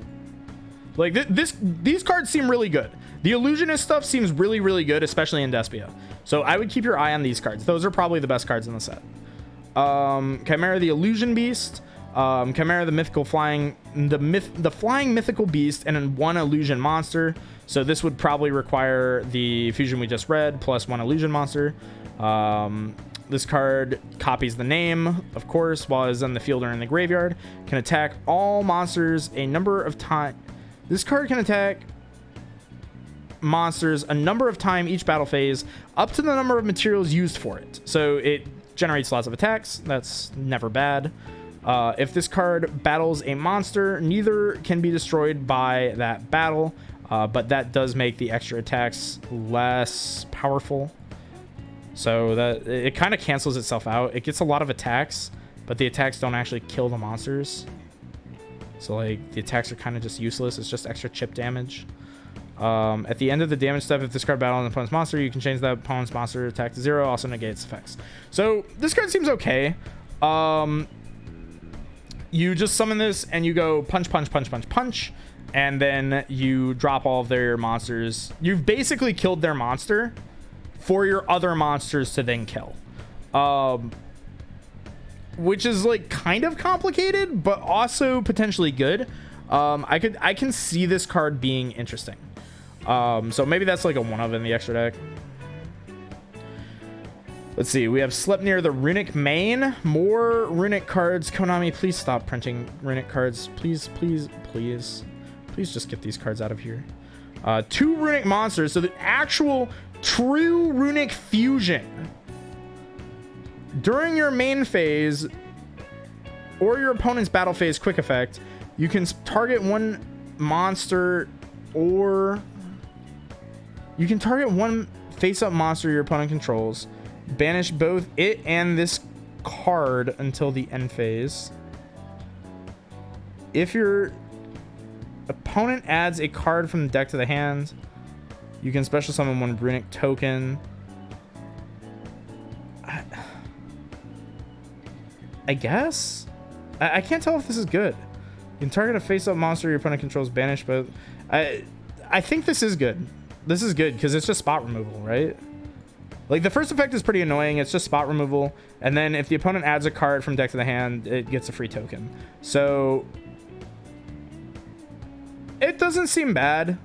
Like these cards seem really good. The illusionist stuff seems really, really good, especially in Despia. So I would keep your eye on these cards. Those are probably the best cards in the set. Chimera, the illusion beast. Chimera, the mythical flying, the flying mythical beast, and then 1 illusion monster. So this would probably require the fusion we just read plus 1 illusion monster. This card copies the name, of course, while it's in the field or in the graveyard. Can attack all monsters a number of times. This card can attack monsters a number of times each battle phase, up to the number of materials used for it. So it generates lots of attacks. That's never bad. If this card battles a monster, neither can be destroyed by that battle, but that does make the extra attacks less powerful. So that it kind of cancels itself out. It gets a lot of attacks, but the attacks don't actually kill the monsters. So like the attacks are kind of just useless. It's just extra chip damage. At the end of the damage step, if this card battles an opponent's monster, you can change that opponent's monster attack to 0, also negates effects. So this card seems okay. You just summon this and you go punch, punch, punch, punch, punch, and then you drop all of their monsters. You've basically killed their monster for your other monsters to then kill. Which is like kind of complicated, but also potentially good. I can see this card being interesting. So maybe that's like a 1-of in the extra deck. Let's see. We have Sleipnir, the Runic Mane. More Runic cards. Konami, please stop printing Runic cards. Please, please, please. Please just get these cards out of here. 2 Runic monsters. So the actual True Runic Fusion. During your main phase or your opponent's battle phase quick effect, you can target one monster or you can target one face-up monster your opponent controls. Banish both it and this card until the end phase. If your opponent adds a card from the deck to the hand, you can special summon one Runic token. I guess? I can't tell if this is good. You can target a face-up monster your opponent controls, banish, but I think this is good. This is good because it's just spot removal, right? Like, the first effect is pretty annoying. It's just spot removal. And then if the opponent adds a card from deck to the hand, it gets a free token. So it doesn't seem bad.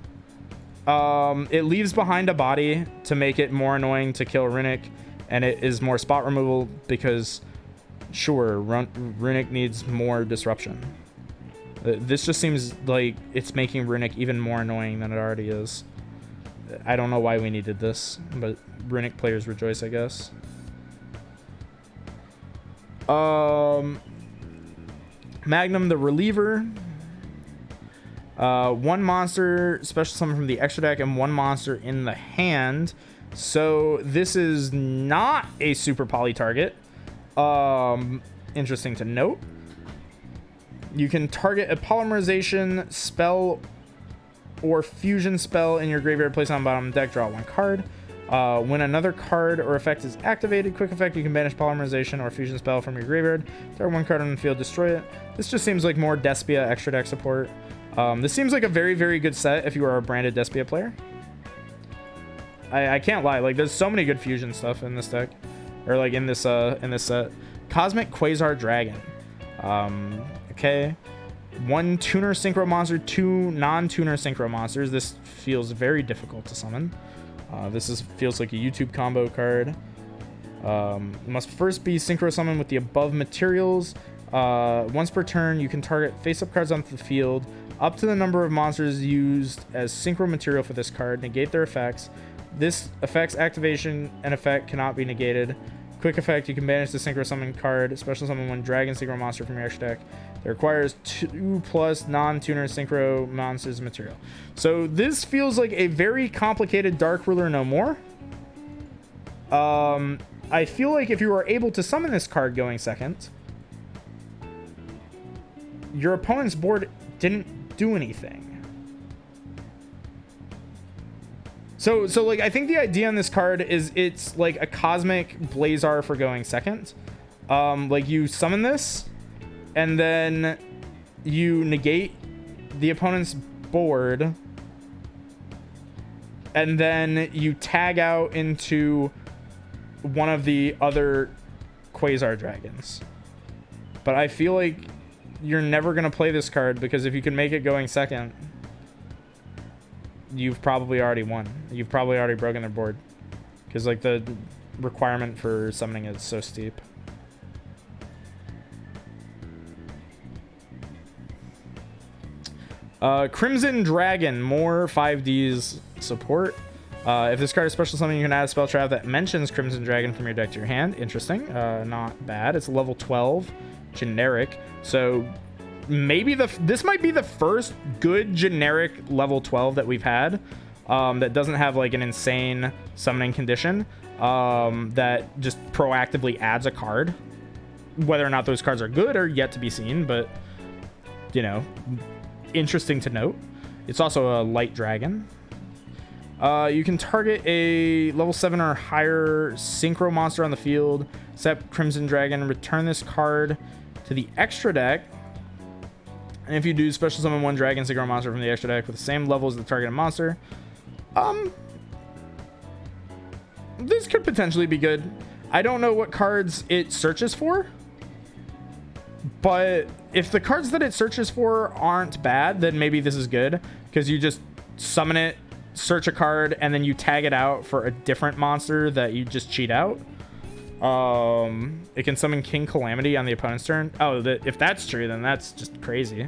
It leaves behind a body to make it more annoying to kill Runic. And it is more spot removal because, sure, Runic needs more disruption. This just seems like it's making Runic even more annoying than it already is. I don't know why we needed this, but Runic players rejoice, I guess. Magnum the Reliever. One monster special summon from the extra deck and one monster in the hand. So this is not a super poly target. Interesting to note. You can target a polymerization spell or fusion spell in your graveyard, place on the bottom of the deck, draw one card. When another card or effect is activated, quick effect, you can banish polymerization or fusion spell from your graveyard, throw one card on the field, destroy it. This just seems like more Despia extra deck support. This seems like a very, very good set if you are a branded Despia player. I can't lie, like, there's so many good fusion stuff in this deck, or like in this set. Cosmic Quasar Dragon. Okay. One tuner synchro monster, two non-tuner synchro monsters. This feels very difficult to summon. Feels like a YouTube combo card. Must first be synchro summoned with the above materials. Once per turn, you can target face-up cards onto the field up to the number of monsters used as synchro material for this card. Negate their effects. This effect's activation and effect cannot be negated. Quick effect, you can banish the synchro summon card, special summon one dragon synchro monster from your extra deck. It requires 2+ non-tuner synchro monsters material. So this feels like a very complicated Dark Ruler no more. I feel like if you were able to summon this card going second, your opponent's board didn't do anything. So like, I think the idea on this card is it's like a cosmic Blazar for going second. Like, you summon this and then you negate the opponent's board and then you tag out into one of the other Quasar dragons. But I feel like you're never going to play this card because if you can make it going second, you've probably already won. You've probably already broken their board because like the requirement for summoning is so steep. Crimson Dragon, more 5Ds support. If this card is special summon, you can add a spell trap that mentions Crimson Dragon from your deck to your hand. Interesting. Not bad. It's level 12, generic. So maybe this might be the first good generic level 12 that we've had that doesn't have like an insane summoning condition that just proactively adds a card. Whether or not those cards are good are yet to be seen, but you know, interesting to note. It's also a light dragon. You can target a level 7 or higher synchro monster on the field, except Crimson Dragon, return this card to the extra deck. And if you do, special summon one dragon synchro monster from the extra deck with the same level as the targeted monster. This could potentially be good. I don't know what cards it searches for, but if the cards that it searches for aren't bad, then maybe this is good because you just summon it, search a card, and then you tag it out for a different monster that you just cheat out. It can summon King Calamity on the opponent's turn. Oh, if that's true, then that's just crazy.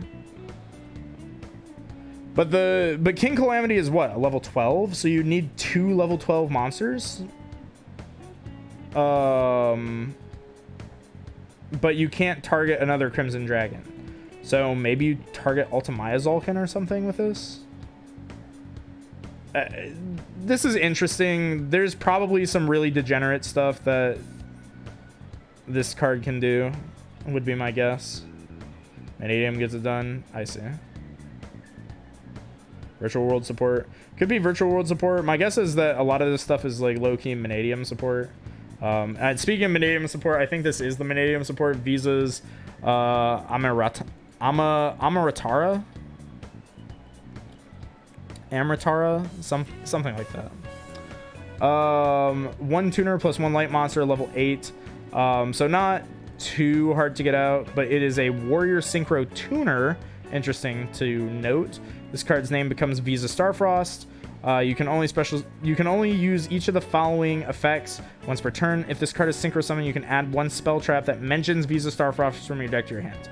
But King Calamity is what, a level 12? So you need 2 level 12 monsters. But you can't target another Crimson Dragon. So maybe you target Ultimaya Zolkin or something with this. This is interesting. There's probably some really degenerate stuff that this card can do, would be my guess. Manadium gets it done. I see. Virtual World support. Could be Virtual World support. My guess is that a lot of this stuff is like low-key Manadium support. And speaking of Manadium support, I think this is the Manadium support. Visa's Amritara? Amritara? Something like that. 1 tuner plus 1 light monster, level 8. So not too hard to get out, but it is a warrior synchro tuner. Interesting to note. This card's name becomes Visa Starfrost. You can only use each of the following effects once per turn. If this card is synchro summon, you can add 1 spell trap that mentions Visa Starfrost from your deck to your hand.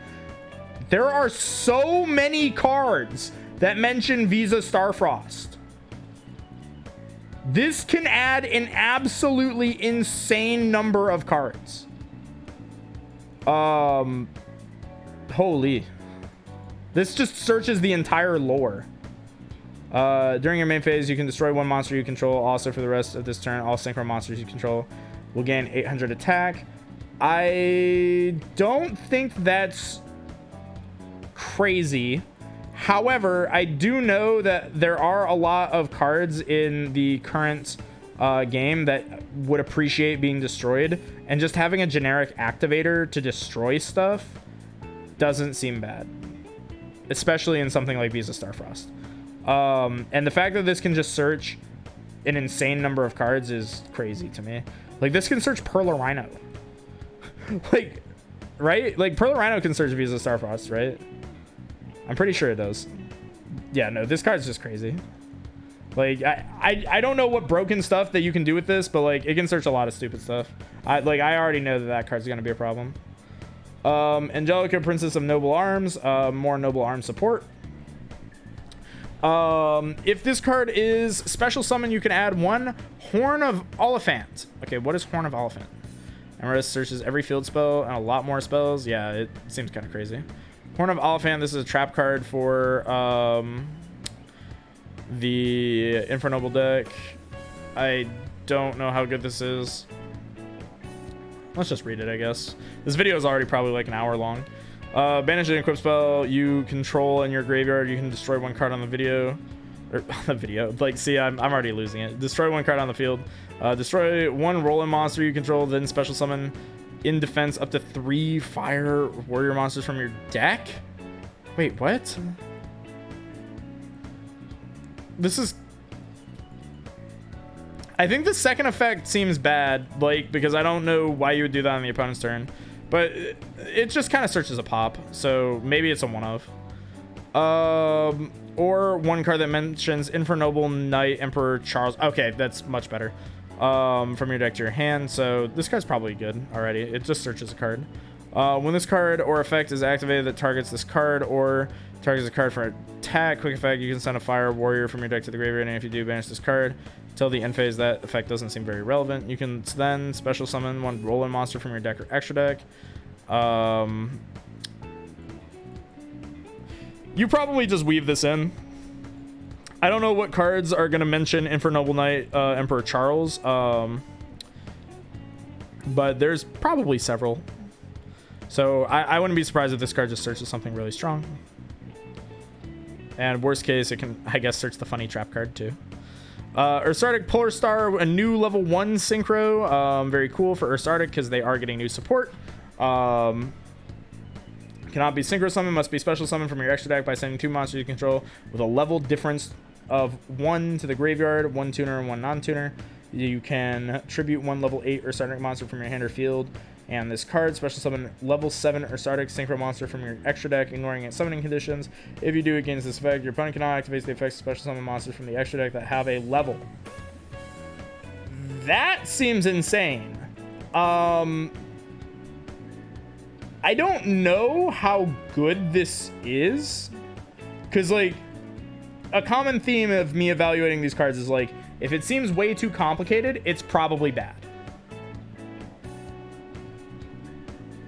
There are so many cards that mention Visa Starfrost. This can add an absolutely insane number of cards. Holy. This just searches the entire lore. During your main phase, you can destroy 1 monster you control. Also, for the rest of this turn, all synchro monsters you control will gain 800 attack. I don't think that's crazy. However, I do know that there are a lot of cards in the current game that would appreciate being destroyed, and just having a generic activator to destroy stuff doesn't seem bad, especially in something like Visa Starfrost. And the fact that this can just search an insane number of cards is crazy to me. Like, this can search Perla Rhino. Like, right? Like, Perla Rhino can search Visa Starfrost, right? I'm pretty sure it does. Yeah, no, this card's just crazy. Like, I don't know what broken stuff that you can do with this, but like, it can search a lot of stupid stuff. I already know that that card's gonna be a problem. Angelica, Princess of Noble Arms, more Noble Arms support. If this card is special summon, you can add 1 Horn of Oliphant. Okay, what is Horn of Oliphant? Emerald searches every field spell and a lot more spells. Yeah, it seems kind of crazy. Horn of Oliphant, this is a trap card for the Infernoble deck. I don't know how good this is. Let's just read it, I guess. This video is already probably like an hour long. Banish an equip spell you control in your graveyard. You can destroy 1 card on the video. Or on the video. Like, see, I'm already losing it. Destroy 1 card on the field. Destroy 1 rolling monster you control, then special summon in defense up to 3 fire warrior monsters from your deck. Wait, what? This is... I think the second effect seems bad, like, because I don't know why you would do that on the opponent's turn. But it just kind of searches a pop, so maybe it's a one-of. Or 1 card that mentions Infernoble Knight Emperor Charles. Okay, that's much better. From your deck to your hand, so this card's probably good already. It just searches a card. When this card or effect is activated that targets this card or targets a card for attack, quick effect, you can send a fire warrior from your deck to the graveyard, and if you do, banish this card. Till the end phase, that effect doesn't seem very relevant. You can then special summon 1 rolling monster from your deck or extra deck. You probably just weave this in. I don't know what cards are going to mention Infernoble Knight Emperor Charles, but there's probably several. So I wouldn't be surprised if this card just searches something really strong. And worst case, it can, I guess, search the funny trap card too. Ursardic Polar Star, a new level 1 synchro. Very cool for Ursardic because they are getting new support. Cannot be synchro summon, must be special summon from your extra deck by sending 2 monsters you control with a level difference of 1 to the graveyard, 1 tuner and 1 non-tuner. You can tribute 1 level 8 Ursardic monster from your hand or field. And this card, special summon level 7 Ursardic synchro monster from your extra deck, ignoring its summoning conditions. If you do against this effect, your opponent cannot activate the effects of special summon monsters from the extra deck that have a level. That seems insane. I don't know how good this is, because like a common theme of me evaluating these cards is like, if it seems way too complicated, it's probably bad.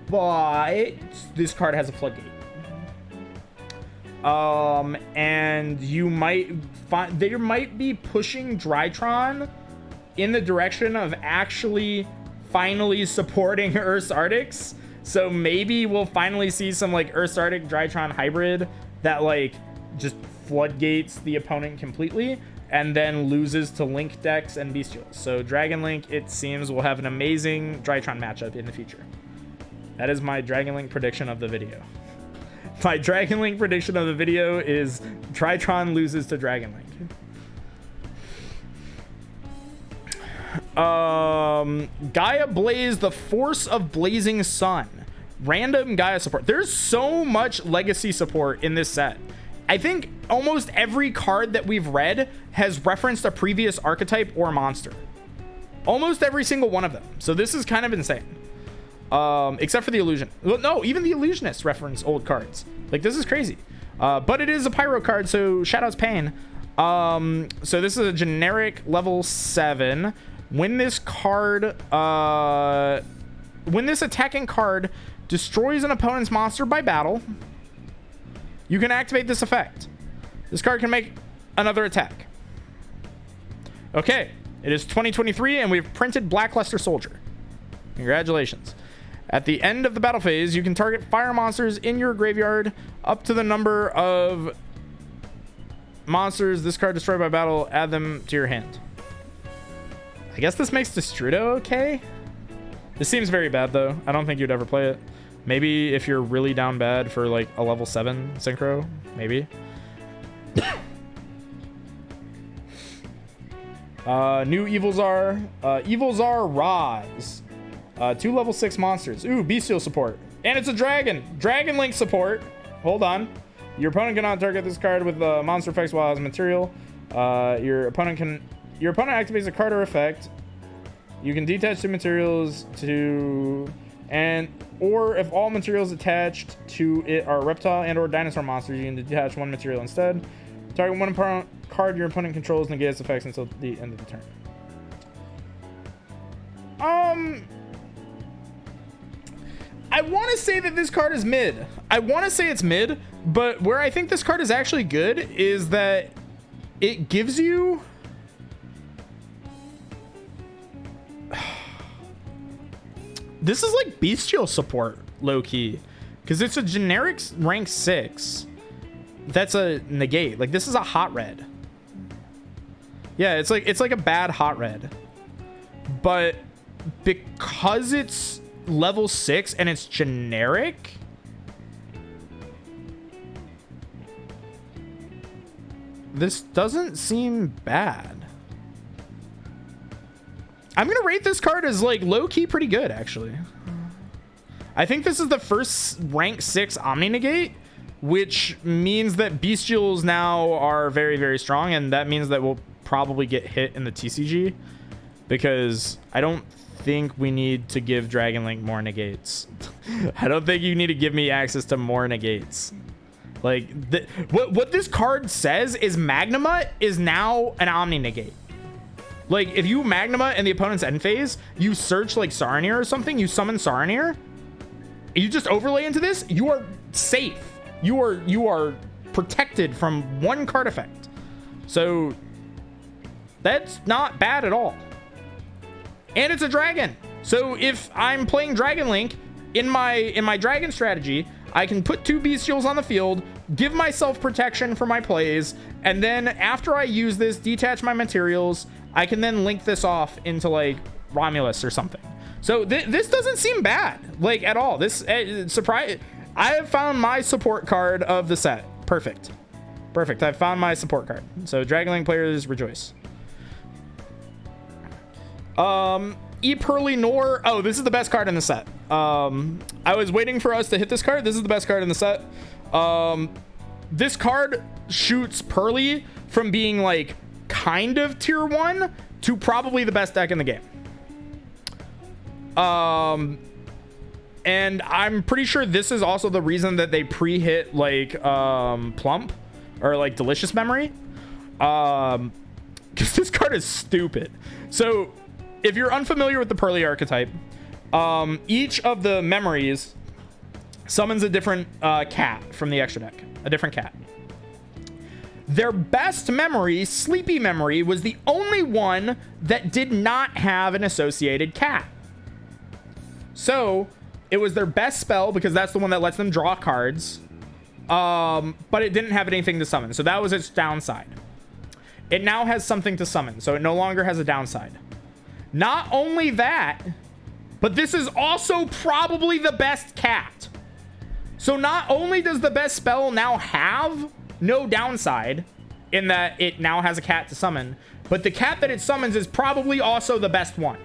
But this card has a floodgate. And you might find they might be pushing Drytron in the direction of actually finally supporting Earth's Arctics. So maybe we'll finally see some like Earth's Arctic Drytron hybrid that like just floodgates the opponent completely and then loses to Link decks and Bestials. So Dragon Link, it seems, will have an amazing Drytron matchup in the future. That is my Dragon Link prediction of the video. My Dragon Link prediction of the video is Drytron loses to Dragon Link. Gaia Blaze, the Force of Blazing Sun. Random Gaia support. There's so much legacy support in this set. I think almost every card that we've read has referenced a previous archetype or monster. Almost every single one of them. So this is kind of insane. Except for the Illusion. Well, no, even the Illusionists reference old cards. Like, this is crazy. But it is a Pyro card, so Shadow's Pain. So this is a generic level 7. When this card, when this attacking card destroys an opponent's monster by battle, you can activate this effect. This card can make another attack. Okay, it is 2023 and we've printed Blackluster Soldier. Congratulations. At the end of the battle phase, you can target fire monsters in your graveyard up to the number of monsters this card destroyed by battle, add them to your hand. I guess this makes Destrudo okay. This seems very bad though. I don't think you'd ever play it. Maybe if you're really down bad for like a level 7 synchro, maybe. New Evilzar. Evilzar Raz. 2 level 6 monsters. Ooh, Bestial support. And it's a dragon. Dragon Link support. Hold on. Your opponent cannot target this card with monster effects while it has material. Your opponent activates a card or effect. You can detach 2 materials to... or if all materials attached to it are reptile and or dinosaur monsters, you can detach 1 material instead. Target 1 card your opponent controls, negate its effects until the end of the turn. I want to say that this card is mid. I want to say it's mid, but where I think this card is actually good is that it gives you... This is like Bestial support, low-key. Because it's a generic rank 6. That's a negate. Like, this is a hot red. Yeah, it's like a bad hot red. But because it's level 6 and it's generic, this doesn't seem bad. I'm gonna rate this card as like low-key pretty good, actually. I think this is the first rank 6 Omni Negate, which means that Bestials now are very, very strong, and that means that we'll probably get hit in the TCG, because I don't think we need to give Dragon Link more negates. I don't think you need to give me access to more negates. Like, what this card says is Magnuma is now an Omni Negate. Like, if you Magnuma in the opponent's end phase, you search like Saronir or something, you summon Saronir, you just overlay into this, you are safe. You are protected from 1 card effect. So that's not bad at all. And it's a dragon. So if I'm playing Dragon Link in my dragon strategy, I can put 2 Bestials on the field, give myself protection for my plays, and then after I use this, detach my materials, I can then link this off into like Romulus or something. So this doesn't seem bad, like, at all. This surprise. I have found my support card of the set. Perfect. I've found my support card. So Dragon Link players rejoice. Pearly Nor. Oh, this is the best card in the set. I was waiting for us to hit this card. This is the best card in the set. This card shoots Pearly from being like kind of tier 1 to probably the best deck in the game. And I'm pretty sure this is also the reason that they pre-hit like Plump or like Delicious Memory, Because this card is stupid. So if you're unfamiliar with the Pearly archetype, each of the memories summons a different cat from the extra deck, a different cat. Their best memory, Sleepy Memory, was the only one that did not have an associated cat. So it was their best spell because that's the one that lets them draw cards. But it didn't have anything to summon. So that was its downside. It now has something to summon. So it no longer has a downside. Not only that, but this is also probably the best cat. So not only does the best spell now have no downside in that it now has a cat to summon, but the cat that it summons is probably also the best one.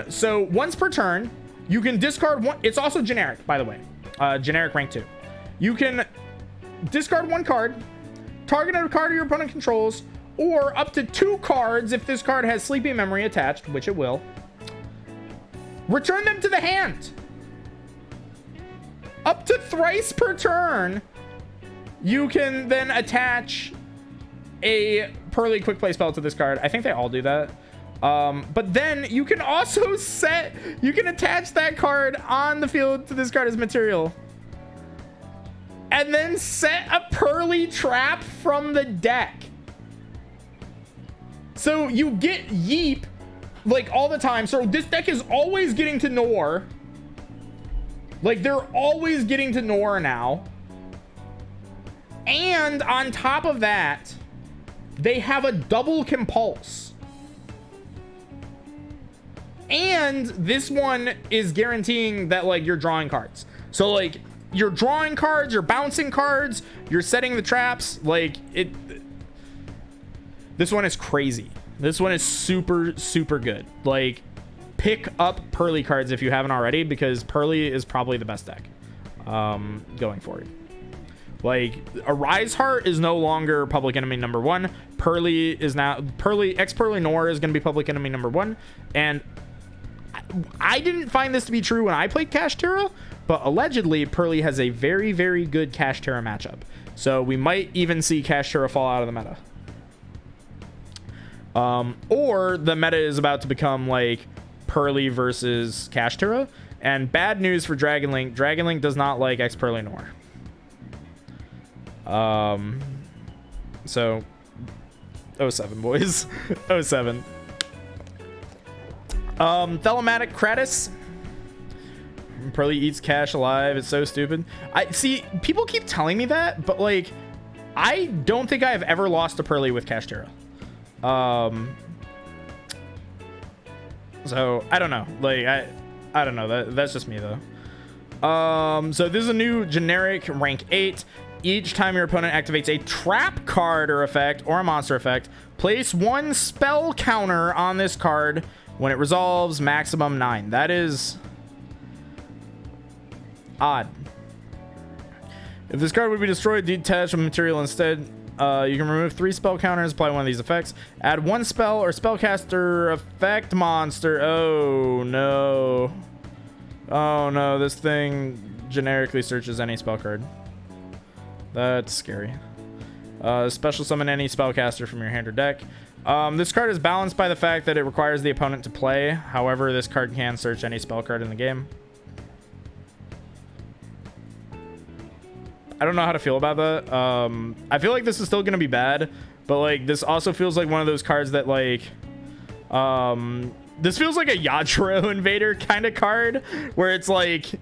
So once per turn, you can discard one. It's also generic, by the way. Generic rank 2. You can discard one card, target a card your opponent controls, or up to 2 cards if this card has Sleepy Memory attached, which it will. Return them to the hand. Up to thrice per turn, you can then attach a Pearly Quick Play spell to this card. I think they all do that. But then you can also you can attach that card on the field to this card as material. And then set a Pearly trap from the deck. So you get Yeep like all the time. So this deck is always getting to Nor. Like they're always getting to Nor now. And on top of that, they have a double Compulse. And this one is guaranteeing that like you're drawing cards. So like you're drawing cards, you're bouncing cards, you're setting the traps. Like this one is crazy. This one is super, super good. Like pick up Pearly cards if you haven't already, because Pearly is probably the best deck going forward. Like Arise Heart is no longer public enemy number 1. Pearly is now X-Pearly Nor is going to be public enemy number 1. And I didn't find this to be true when I played Kashtira, but allegedly Pearly has a very, very good Kashtira matchup. So we might even see Kashtira fall out of the meta. Or the meta is about to become like Pearly versus Kashtira. And bad news for Dragon Link. Dragon Link does not like X-Pearly Nor. So 07 boys. 07. Thelematic Kratos. Pearly eats cash alive. It's so stupid. I see people keep telling me that, but like I don't think I have ever lost a Pearly with Kashtira. So I don't know. Like I don't know. That's just me though. So this is a new generic rank 8. Each time your opponent activates a trap card or effect or a monster effect, place 1 spell counter on this card. When it resolves, maximum 9. That is odd. If this card would be destroyed, detach from material instead. You can remove 3 spell counters, apply one of these effects. Add 1 spell or spellcaster effect monster. Oh no. Oh no, this thing generically searches any spell card. That's scary. Special summon any spellcaster from your hand or deck. This card is balanced by the fact that it requires the opponent to play. However, this card can search any spell card in the game. I don't know how to feel about that. I feel like this is still going to be bad, but like this also feels like one of those cards that like this feels like a Yajiro Invader kind of card where it's like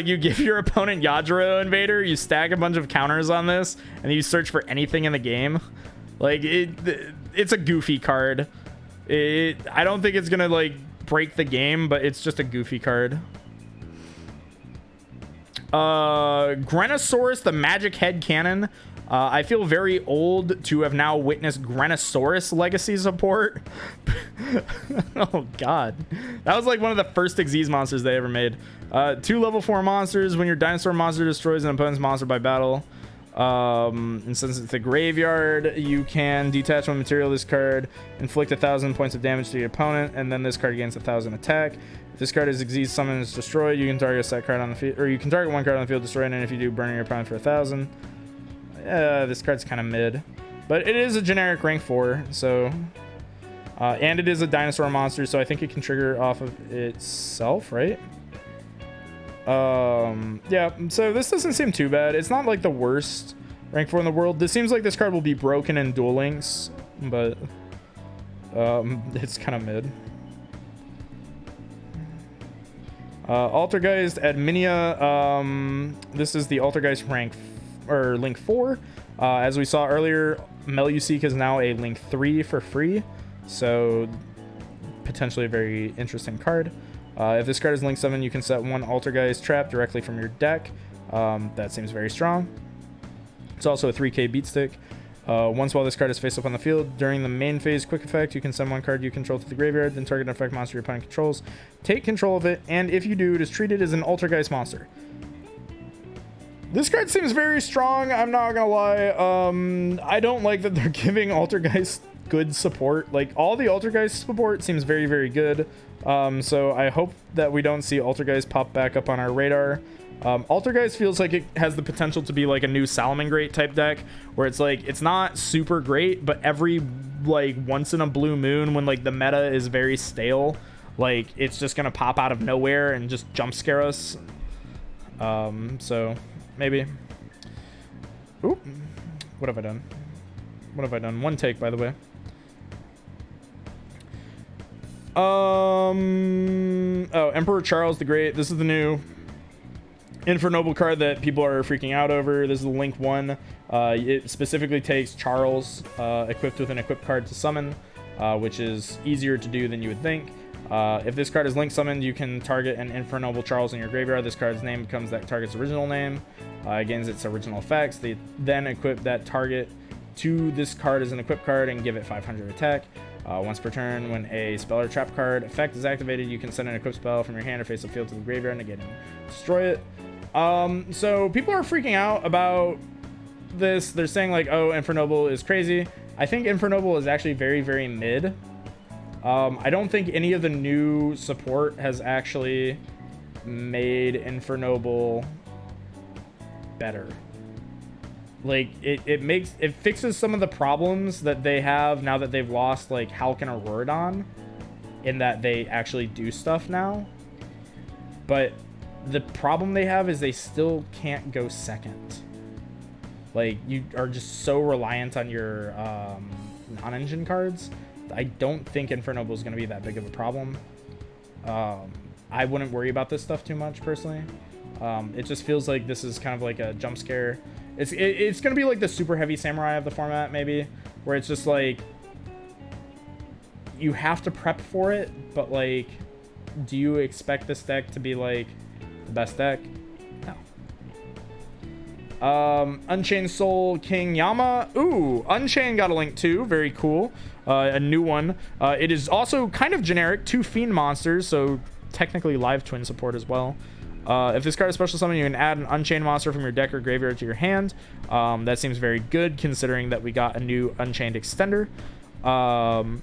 you give your opponent Yajiro Invader, you stack a bunch of counters on this, and you search for anything in the game. Like it's a goofy card. I don't think it's gonna like break the game, but it's just a goofy card. Grenosaurus, the Magic Head Cannon. I feel very old to have now witnessed Grenosaurus legacy support. Oh god, that was like one of the first Xyz monsters they ever made. 2 level 4 monsters. When your dinosaur monster destroys an opponent's monster by battle, and since it's the graveyard, you can detach one material of this card, inflict 1,000 points of damage to your opponent, and then this card gains 1,000 attack. If this card is Xyz summoned and is destroyed, you can target a set card on the field, or you can target 1 card on the field, destroy it, and if you do, burn your opponent for 1,000. This card's kind of mid, but it is a generic rank 4, so and it is a dinosaur monster, so I think it can trigger off of itself, right? Yeah, so this doesn't seem too bad. It's not like the worst rank 4 in the world. This seems like this card will be broken in Duel Links, but it's kind of mid. Altergeist Adminia. This is the Altergeist rank or link 4. As we saw earlier, Meluseek is now a link 3 for free, so potentially a very interesting card. If this card is link 7, you can set one Altergeist trap directly from your deck. That seems very strong. It's also a 3k beat stick. Once while this card is face up on the field, during the main phase quick effect, you can send one card you control to the graveyard, then target an effect monster your opponent controls. Take control of it, and if you do, it is treated as an Altergeist monster. This card seems very strong, I'm not gonna lie. I don't like that they're giving Altergeist good support. Like, all the Altergeist support seems very, very good. So I hope that we don't see Altergeist pop back up on our radar. Altergeist feels like it has the potential to be like a new Salamangreat type deck, where it's like, it's not super great, but every like once in a blue moon when like the meta is very stale, like it's just gonna pop out of nowhere and just jump scare us. So maybe. Ooh, what have I done? What have I done? One take, by the way. Oh, Emperor Charles the Great. This is the new Infernoble card that people are freaking out over. This is the link 1. It specifically takes Charles equipped with an equipped card to summon, which is easier to do than you would think. If this card is link summoned, you can target an Infernoble Charles in your graveyard. This card's name becomes that target's original name, gains its original effects. They then equip that target to this card as an equipped card and give it 500 attack. Once per turn, when a spell or trap card effect is activated, you can send an equipped spell from your hand or face of field to the graveyard, negate and destroy it. So people are freaking out about this. They're saying like, oh, Infernoble is crazy. I think Infernoble is actually very, very mid. I don't think any of the new support has actually made Infernoble better. Like, it fixes some of the problems that they have now that they've lost like Halcyon or Rorodon, in that they actually do stuff now. But the problem they have is they still can't go second. Like, you are just so reliant on your non-engine cards. I don't think Infernoble is going to be that big of a problem. I wouldn't worry about this stuff too much personally. It just feels like this is kind of like a jump scare. It's going to be like the super heavy samurai of the format, maybe, where it's just like you have to prep for it, but like, do you expect this deck to be like the best deck? No. Unchained Soul King Yama. Ooh, Unchained got a link too. Very cool. A new one. It is also kind of generic. 2 Fiend monsters, so technically live twin support as well. If this card is special summon, you can add an Unchained monster from your deck or graveyard to your hand. That seems very good considering that we got a new Unchained extender. Card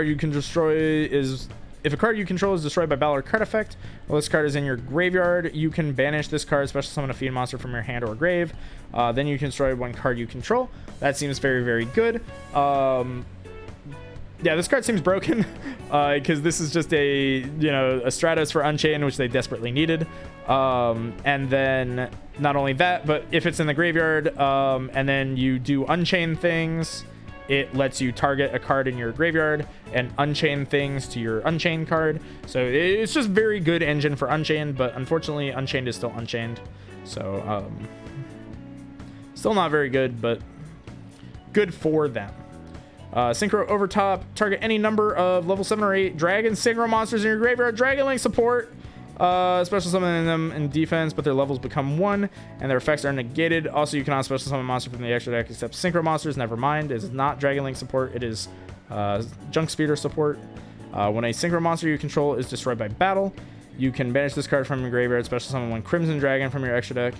you can destroy is... If a card you control is destroyed by battle or card effect, while this card is in your graveyard, you can banish this card, special summon a Fiend monster from your hand or grave. Then you can destroy one card you control. That seems very, very good. Yeah, this card seems broken because this is just a Stratos for Unchained, which they desperately needed. And then not only that, but if it's in the graveyard and then you do Unchained things, it lets you target a card in your graveyard and unchain things to your Unchained card. So it's just very good engine for Unchained, but unfortunately Unchained is still Unchained. So still not very good, but good for them. Synchro Overtop. Target any number of level 7 or 8 Dragon Synchro monsters in your graveyard. Dragon Link support. Special summon them in defense, but their levels become 1 and their effects are negated. Also, you cannot special summon a monster from the extra deck except Synchro monsters. Never mind. It is not Dragon Link support. It is Junk Speeder support. When a Synchro monster you control is destroyed by battle, you can banish this card from your graveyard. Special summon one Crimson Dragon from your extra deck.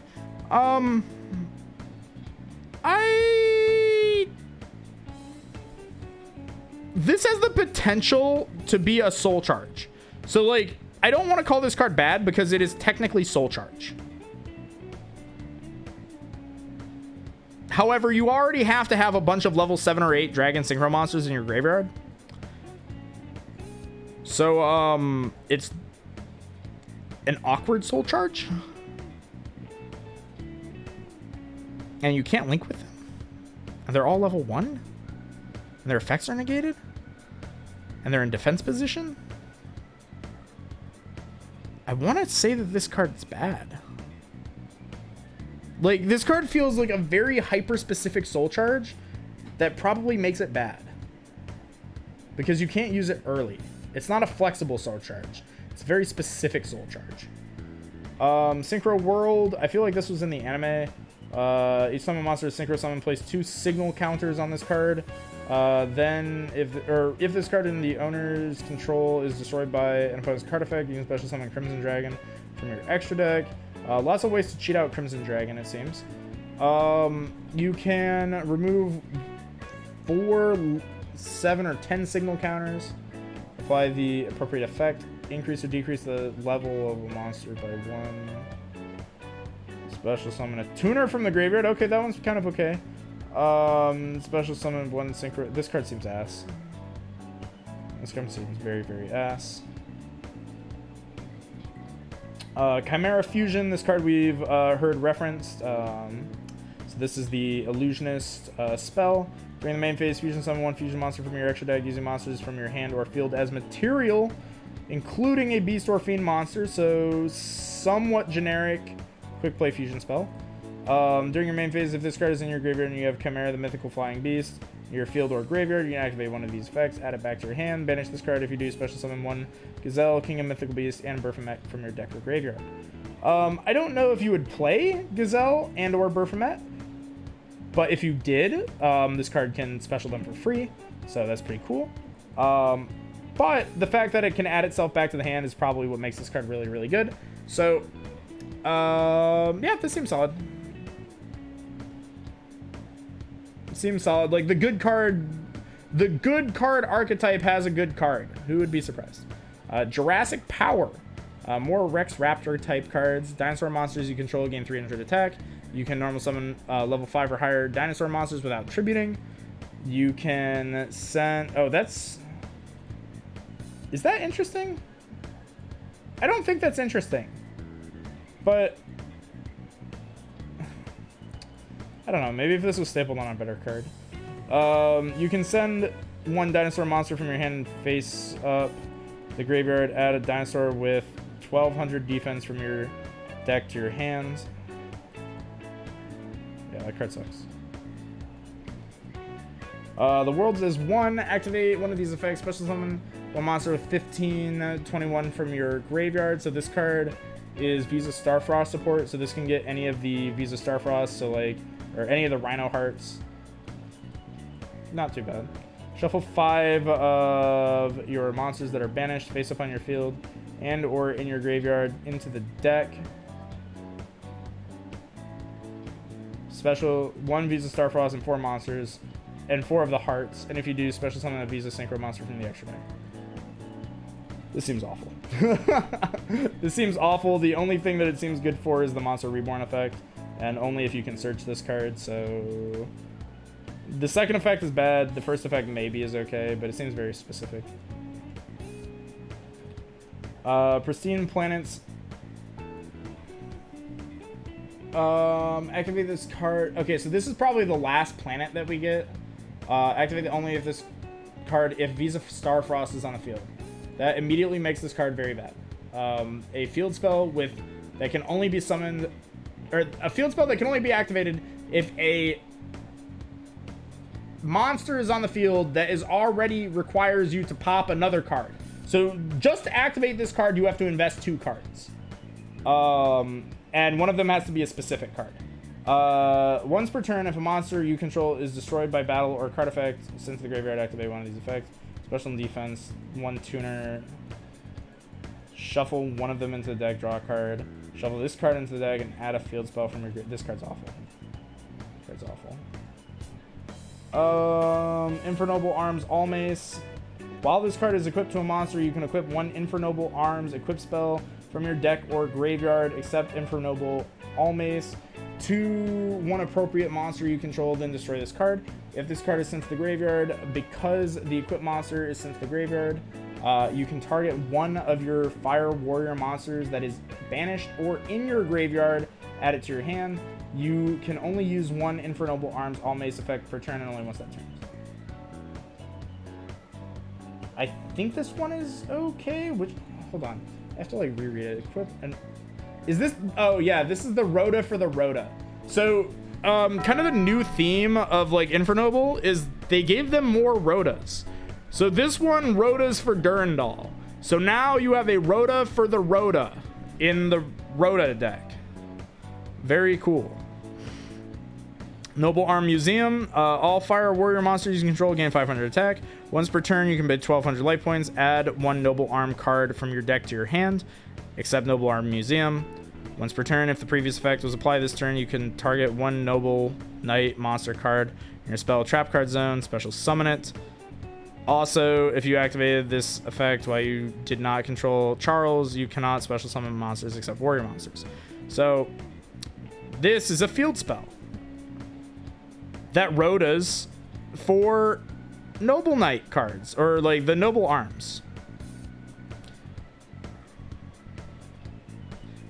This has the potential to be a Soul Charge. So, like, I don't want to call this card bad because it is technically Soul Charge. However, you already have to have a bunch of level 7 or 8 dragon synchro monsters in your graveyard. So, it's an awkward soul charge. And you can't link with them. And they're all level 1. And their effects are negated. And they're in defense position. I want to say that this card's bad. Like, this card feels like a very hyper-specific soul charge that probably makes it bad. Because you can't use it early. It's not a flexible soul charge. It's a very specific soul charge. Synchro World. I feel like this was in the anime. Each summon monster is synchro summon. Place 2 signal counters on this card. Then, if this card in the owner's control is destroyed by an opponent's card effect, you can special summon Crimson Dragon from your extra deck. Lots of ways to cheat out Crimson Dragon, it seems. You can remove 4, 7, or 10 signal counters. Apply the appropriate effect. Increase or decrease the level of a monster by 1. Special summon a tuner from the graveyard. Okay, that one's kind of okay. Special summon 1 synchro. This card seems ass. This card seems very, very ass. Chimera Fusion. This card we've heard referenced. So this is the Illusionist spell. During the main phase, fusion summon 1 fusion monster from your extra deck using monsters from your hand or field as material, including a beast or fiend monster. So somewhat generic quick play fusion spell. During your main phase, if this card is in your graveyard and you have Chimera, the mythical flying beast, your field or graveyard, you can activate one of these effects, add it back to your hand, banish this card. If you do, special summon 1 Gazelle, King of Mythical Beast, and Behemoth from your deck or graveyard. I don't know if you would play Gazelle and or Behemoth, but if you did, this card can special them for free, so that's pretty cool. But the fact that it can add itself back to the hand is probably what makes this card really, really good. So, yeah, this seems solid. Seems solid. Like, the good card archetype has a good card. Who would be surprised? Jurassic Power. More Rex Raptor type cards. Dinosaur monsters you control gain 300 attack. You can normal summon level 5 or higher dinosaur monsters without tributing. You can send... Oh, that's... Is that interesting? I don't think that's interesting. But... I don't know. Maybe if this was stapled on a better card. You can send 1 dinosaur monster from your hand face up the graveyard. Add a dinosaur with 1200 defense from your deck to your hands. Yeah, that card sucks. The world is 1. Activate one of these effects. Special summon 1 monster with 1521 from your graveyard. So this card is Visa Starfrost support. So this can get any of the Visa Starfrost. So like... or any of the Rhino Hearts. Not too bad. Shuffle 5 of your monsters that are banished face up on your field and or in your graveyard into the deck. Special 1 Visa Starfrost and 4 monsters and 4 of the hearts. And if you do, special summon a Visa Synchro monster from the extra deck. This seems awful. This seems awful. The only thing that it seems good for is the Monster Reborn effect. And only if you can search this card, so... The second effect is bad. The first effect maybe is okay, but it seems very specific. Pristine Planets. Activate this card. Okay, so this is probably the last planet that we get. Activate only if this card, if Visa Starfrost is on the field. That immediately makes this card very bad. A field spell that can only be summoned... or a field spell that can only be activated if a monster is on the field that is already requires you to pop another card. So just to activate this card, you have to invest 2 cards. And one of them has to be a specific card. Once per turn, if a monster you control is destroyed by battle or card effect, send to the graveyard, activate one of these effects. Special and defense, 1 tuner. Shuffle one of them into the deck, draw a card. Shuffle this card into the deck and add a field spell from your... This card's awful. This card's awful. Infernoble Arms All Mace. While this card is equipped to a monster, you can equip 1 Infernoble Arms equip spell from your deck or graveyard, except Infernoble All Mace. to one appropriate monster you control, then destroy this card. If this card is sent to the graveyard, because the equipped monster is sent to the graveyard, you can target one of your fire warrior monsters that is banished or in your graveyard, add it to your hand. You can only use one Infernoble Arms all mace effect per turn and only once that turn. I think this one is okay. Which, hold on, I have to like reread it. Equip and is this? Oh yeah, this is the Rhoda for the Rhoda. So kind of the new theme of like Infernoble is they gave them more Rhodas. So this one, Rhoda's for Durandal. So now you have a Rhoda for the Rhoda in the Rhoda deck. Very cool. Noble Arm Museum. All fire warrior monsters you control gain 500 attack. Once per turn, you can bid 1,200 life points. Add one Noble Arm card from your deck to your hand, except Noble Arm Museum. Once per turn, if the previous effect was applied this turn, you can target one Noble Knight monster card in your spell trap card zone, special summon it. Also, if you activated this effect while you did not control Charles, you cannot special summon monsters except warrior monsters. So this is a field spell that Rhodas for Noble Knight cards, or like the Noble Arms.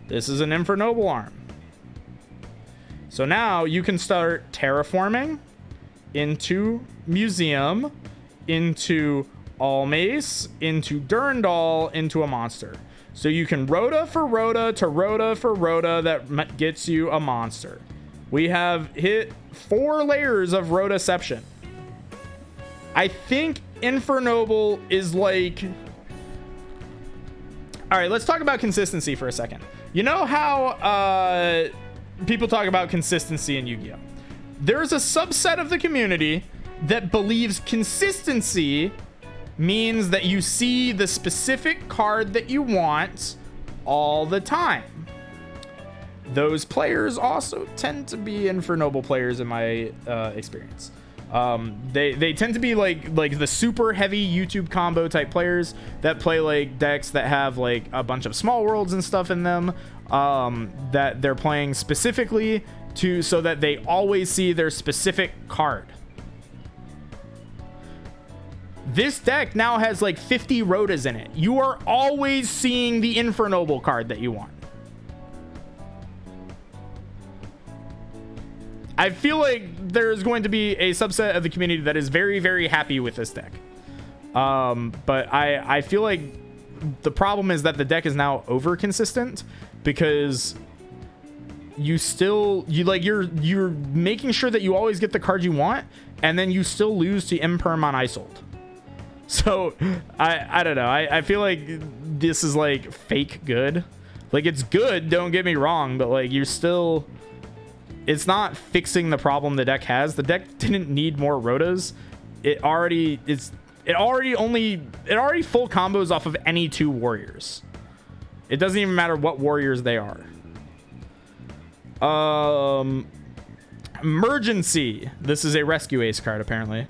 This is an Infernoble Arm. So now you can start terraforming into Museum, into All Mace, into Durandal, into a monster. So you can Rhoda for Rhoda to Rhoda for Rhoda that gets you a monster. We have hit 4 layers of Rhodaception. I think Infernoble is like... Alright, let's talk about consistency for a second. You know how people talk about consistency in Yu-Gi-Oh? There's a subset of the community that believes consistency means that you see the specific card that you want all the time. Those players also tend to be Infernoble players in my experience. They tend to be like the super heavy YouTube combo type players that play like decks that have like a bunch of small worlds and stuff in them, that they're playing specifically to so that they always see their specific card. This deck now has like 50 Rhodas in it. You are always seeing the Infernoble card that you want. I feel like there's going to be a subset of the community that is very, very happy with this deck. But I feel like the problem is that the deck is now over consistent because you're making sure that you always get the card you want, and then you still lose to Imperm on Iselle. So I don't know. I feel like this is like fake good. Like it's good, don't get me wrong, but like you're still... It's not fixing the problem the deck has. The deck didn't need more Rhodas. It already full combos off of any 2 warriors. It doesn't even matter what warriors they are. Emergency. This is a Rescue Ace card apparently.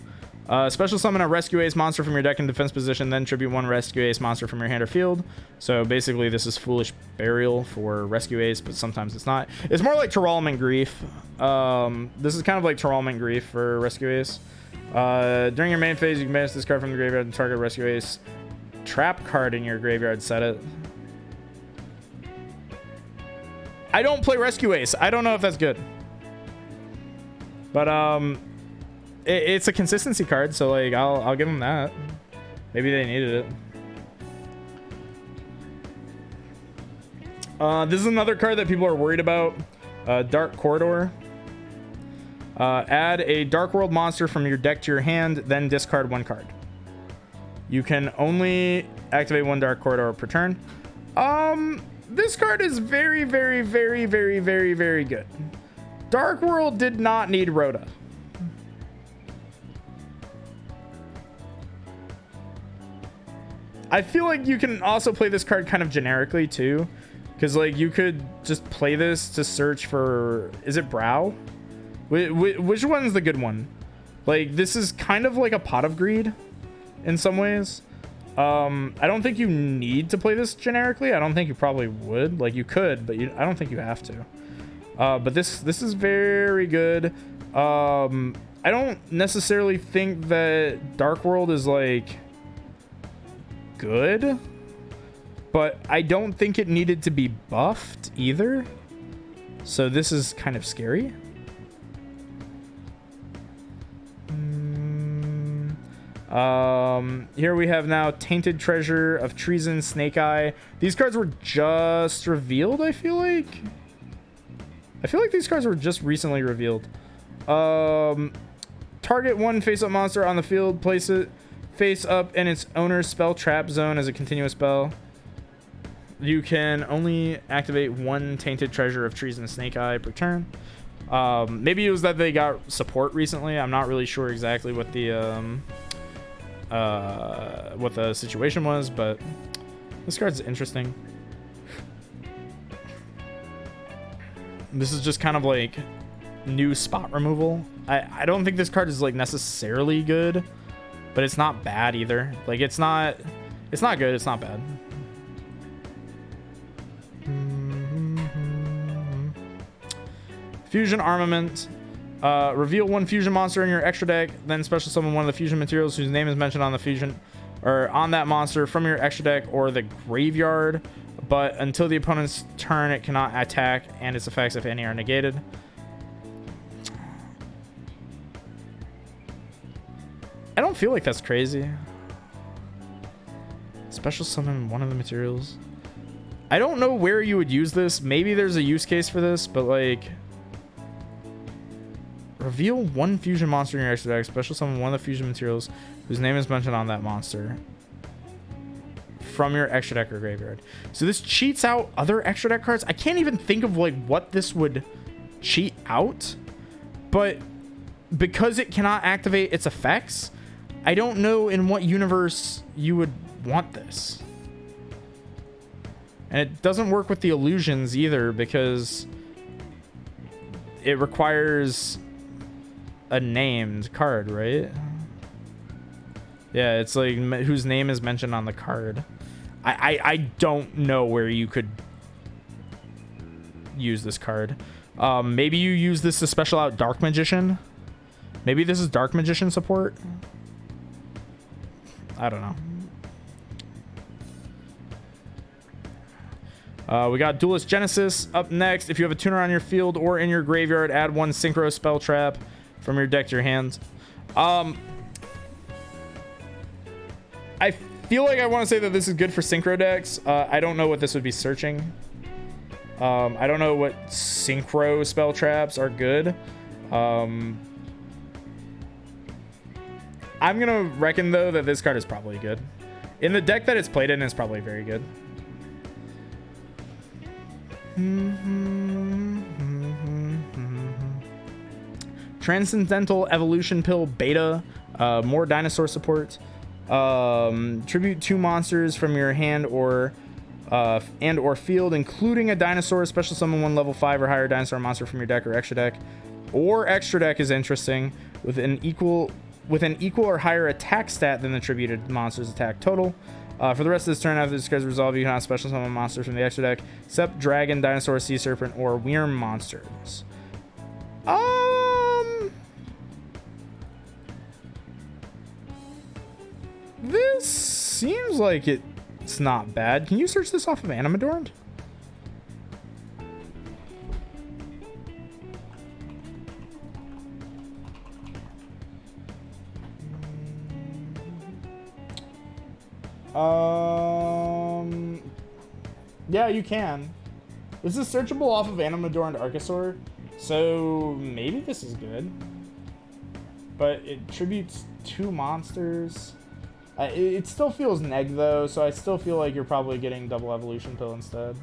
Special summon a Rescue Ace monster from your deck in defense position, then tribute 1 Rescue Ace monster from your hand or field. So basically this is Foolish Burial for Rescue Ace, but sometimes it's not. It's more like Terralment Grief. This is kind of like Terralment Grief for Rescue Ace. During your main phase, you can banish this card from the graveyard and target Rescue Ace trap card in your graveyard, set it. I don't play Rescue Ace. I don't know if that's good. But it's a consistency card, so like I'll give them that. Maybe they needed it. This is another card that people are worried about. Dark Corridor. Add a Dark World monster from your deck to your hand, then discard 1 card. You can only activate 1 Dark Corridor per turn. This card is very, very, very, very, very, very good. Dark World did not need Rhoda. I feel like you can also play this card kind of generically too, because like you could just play this to search for, is it Brow? Which one's the good one? Like this is kind of like a Pot of Greed in some ways. I don't think you need to play this generically. I don't think you probably would. Like you could, but I don't think you have to. But this is very good. I don't necessarily think that Dark World is like good, but I don't think it needed to be buffed either. So this is kind of scary. Here we have now Tainted Treasure of Treason, Snake Eye. These cards were just revealed, I feel like. These cards were just recently revealed. Target one face-up monster on the field. Place it face-up in its owner's spell trap zone as a continuous spell. You can only activate one Tainted Treasure of Treason, Snake Eye per turn. Maybe it was that they got support recently. I'm not really sure exactly what the situation was, but this card's interesting. This is just kind of like new spot removal. I don't think this card is like necessarily good, but it's not bad either. Like it's not good, it's not bad. Fusion Armament. Reveal one fusion monster in your extra deck, then special summon one of the fusion materials whose name is mentioned on the fusion or on that monster from your extra deck or the graveyard, but until the opponent's turn it cannot attack, and its effects, if any, are negated. I don't feel like that's crazy. Special summon one of the materials. I don't know where you would use this. Maybe there's a use case for this, but like, reveal one fusion monster in your extra deck, special summon one of the fusion materials whose name is mentioned on that monster from your extra deck or graveyard. So this cheats out other extra deck cards. I can't even think of like what this would cheat out, but because it cannot activate its effects, I don't know in what universe you would want this. And it doesn't work with the illusions either, because it requires a named card, right? Yeah, it's like whose name is mentioned on the card. I don't know where you could use this card. Maybe you use this to special out Dark Magician. Maybe this is Dark Magician support. I don't know. We got Duelist Genesis up next. If you have a tuner on your field or in your graveyard, add one Synchro spell trap from your deck to your hand. I feel like I want to say that this is good for Synchro decks. I don't know what this would be searching. I don't know what Synchro spell traps are good. I'm gonna reckon though that this card is probably good. In the deck that it's played in, it's probably very good. Transcendental Evolution Pill Beta. More dinosaur support. Tribute 2 monsters from your hand or field, including a dinosaur. Special summon one level 5 or higher dinosaur monster from your deck or extra deck. Or extra deck is interesting with an equal or higher attack stat than the tributed monster's attack total. For the rest of this turn, after this card's resolved, you can have special summon monsters from the extra deck, except dragon, dinosaur, sea serpent, or worm monsters. This seems like it's not bad. Can you search this off of Animadorned? Yeah, you can. This is searchable off of Animadorned Archosaur, so maybe this is good. But it tributes 2 monsters. It still feels neg though, so I still feel like you're probably getting double evolution pill instead.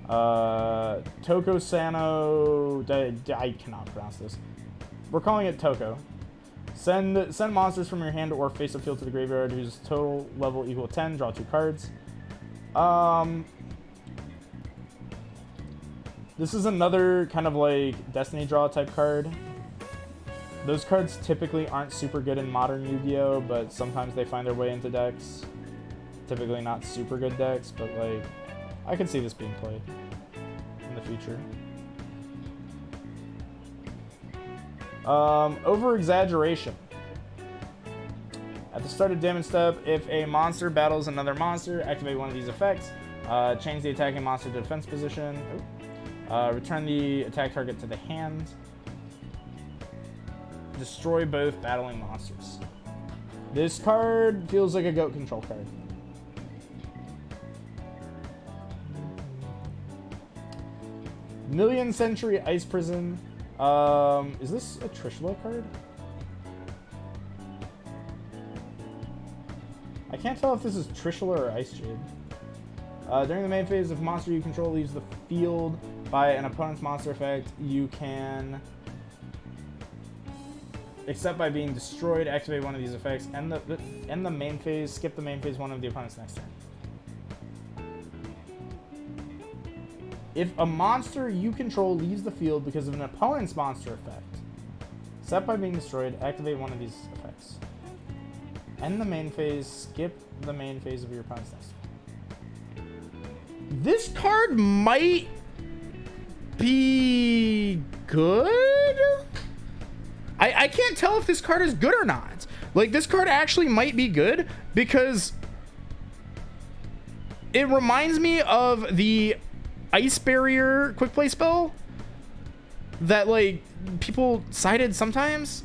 Toko Sano, I cannot pronounce this. We're calling it Toko. Send monsters from your hand or face-up field to the graveyard whose total level equal 10. Draw 2 cards. This is another kind of like Destiny Draw type card. Those cards typically aren't super good in modern Yu-Gi-Oh, but sometimes they find their way into decks. Typically not super good decks, but like I could see this being played in the future. Over exaggeration. At the start of damage step, if a monster battles another monster, activate one of these effects. Change the attacking monster to defense position. Return the attack target to the hand. Destroy both battling monsters. This card feels like a goat control card. Million Century Ice Prison. Is this a Trishula card? I can't tell if this is Trishula or Ice Jade. During the main phase, if a monster you control leaves the field by an opponent's monster effect, you can, except by being destroyed, activate one of these effects. End the main phase, skip the main phase one of the opponent's next turn. If a monster you control leaves the field because of an opponent's monster effect, except by being destroyed, activate one of these effects. End the main phase, skip the main phase of your opponent's next turn. This card might be good? I can't tell if this card is good or not. Like, this card actually might be good because it reminds me of the Ice Barrier quick play spell that, like, people cited sometimes.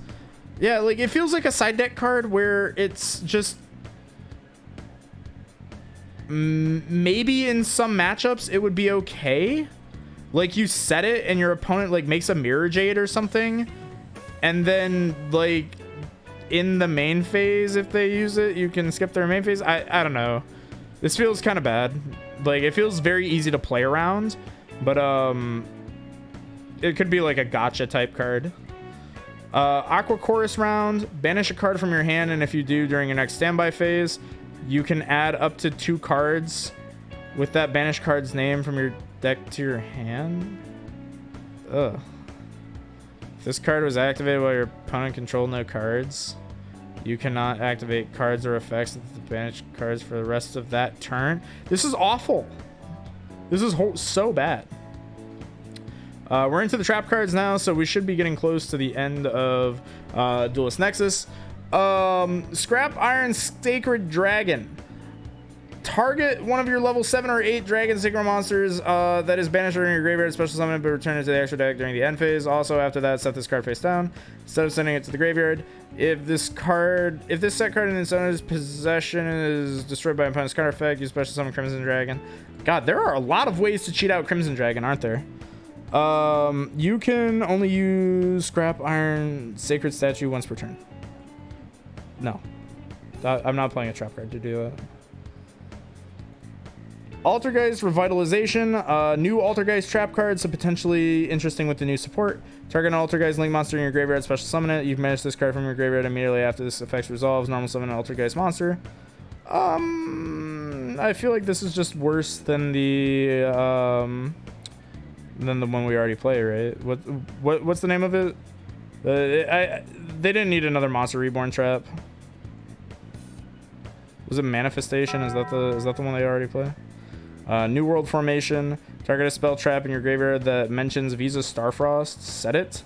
Yeah, like, it feels like a side deck card where it's just maybe in some matchups it would be okay. Like, you set it and your opponent, like, makes a Mirror Jade or something, and then, like, in the main phase, if they use it, you can skip their main phase. I don't know. This feels kind of bad. Like, it feels very easy to play around, but it could be like a gotcha type card. Aqua Chorus round. Banish a card from your hand, and if you do during your next standby phase, you can add up to 2 cards with that banished card's name from your deck to your hand. Ugh. If this card was activated while your opponent controlled no cards, you cannot activate cards or effects with the banished cards for the rest of that turn. This is awful. This is so bad. We're into the trap cards now, so we should be getting close to the end of Duelist Nexus. Scrap Iron Sacred Dragon. Target one of your level 7 or 8 Dragon Synchro monsters that is banished during your graveyard special summon, but return it to the extra deck during the end phase. Also, after that, set this card face down instead of sending it to the graveyard. If this set card in its owner's possession is destroyed by an opponent's card effect, you special summon Crimson Dragon. God, there are a lot of ways to cheat out Crimson Dragon, aren't there? You can only use Scrap Iron Sacred Statue once per turn. No, I'm not playing a trap card to do that. Altergeist Revitalization. New Altergeist trap card, so potentially interesting with the new support. Target an Altergeist Link monster in your graveyard, special summon it. You've managed this card from your graveyard immediately after this effect resolves. Normal summon an Altergeist monster. I feel like this is just worse than the one we already played, right? What's the name of it? They didn't need another Monster Reborn trap. Was it Manifestation? Is that the one they already play? New World Formation. Target a spell trap in your graveyard that mentions Visa Starfrost. Set it.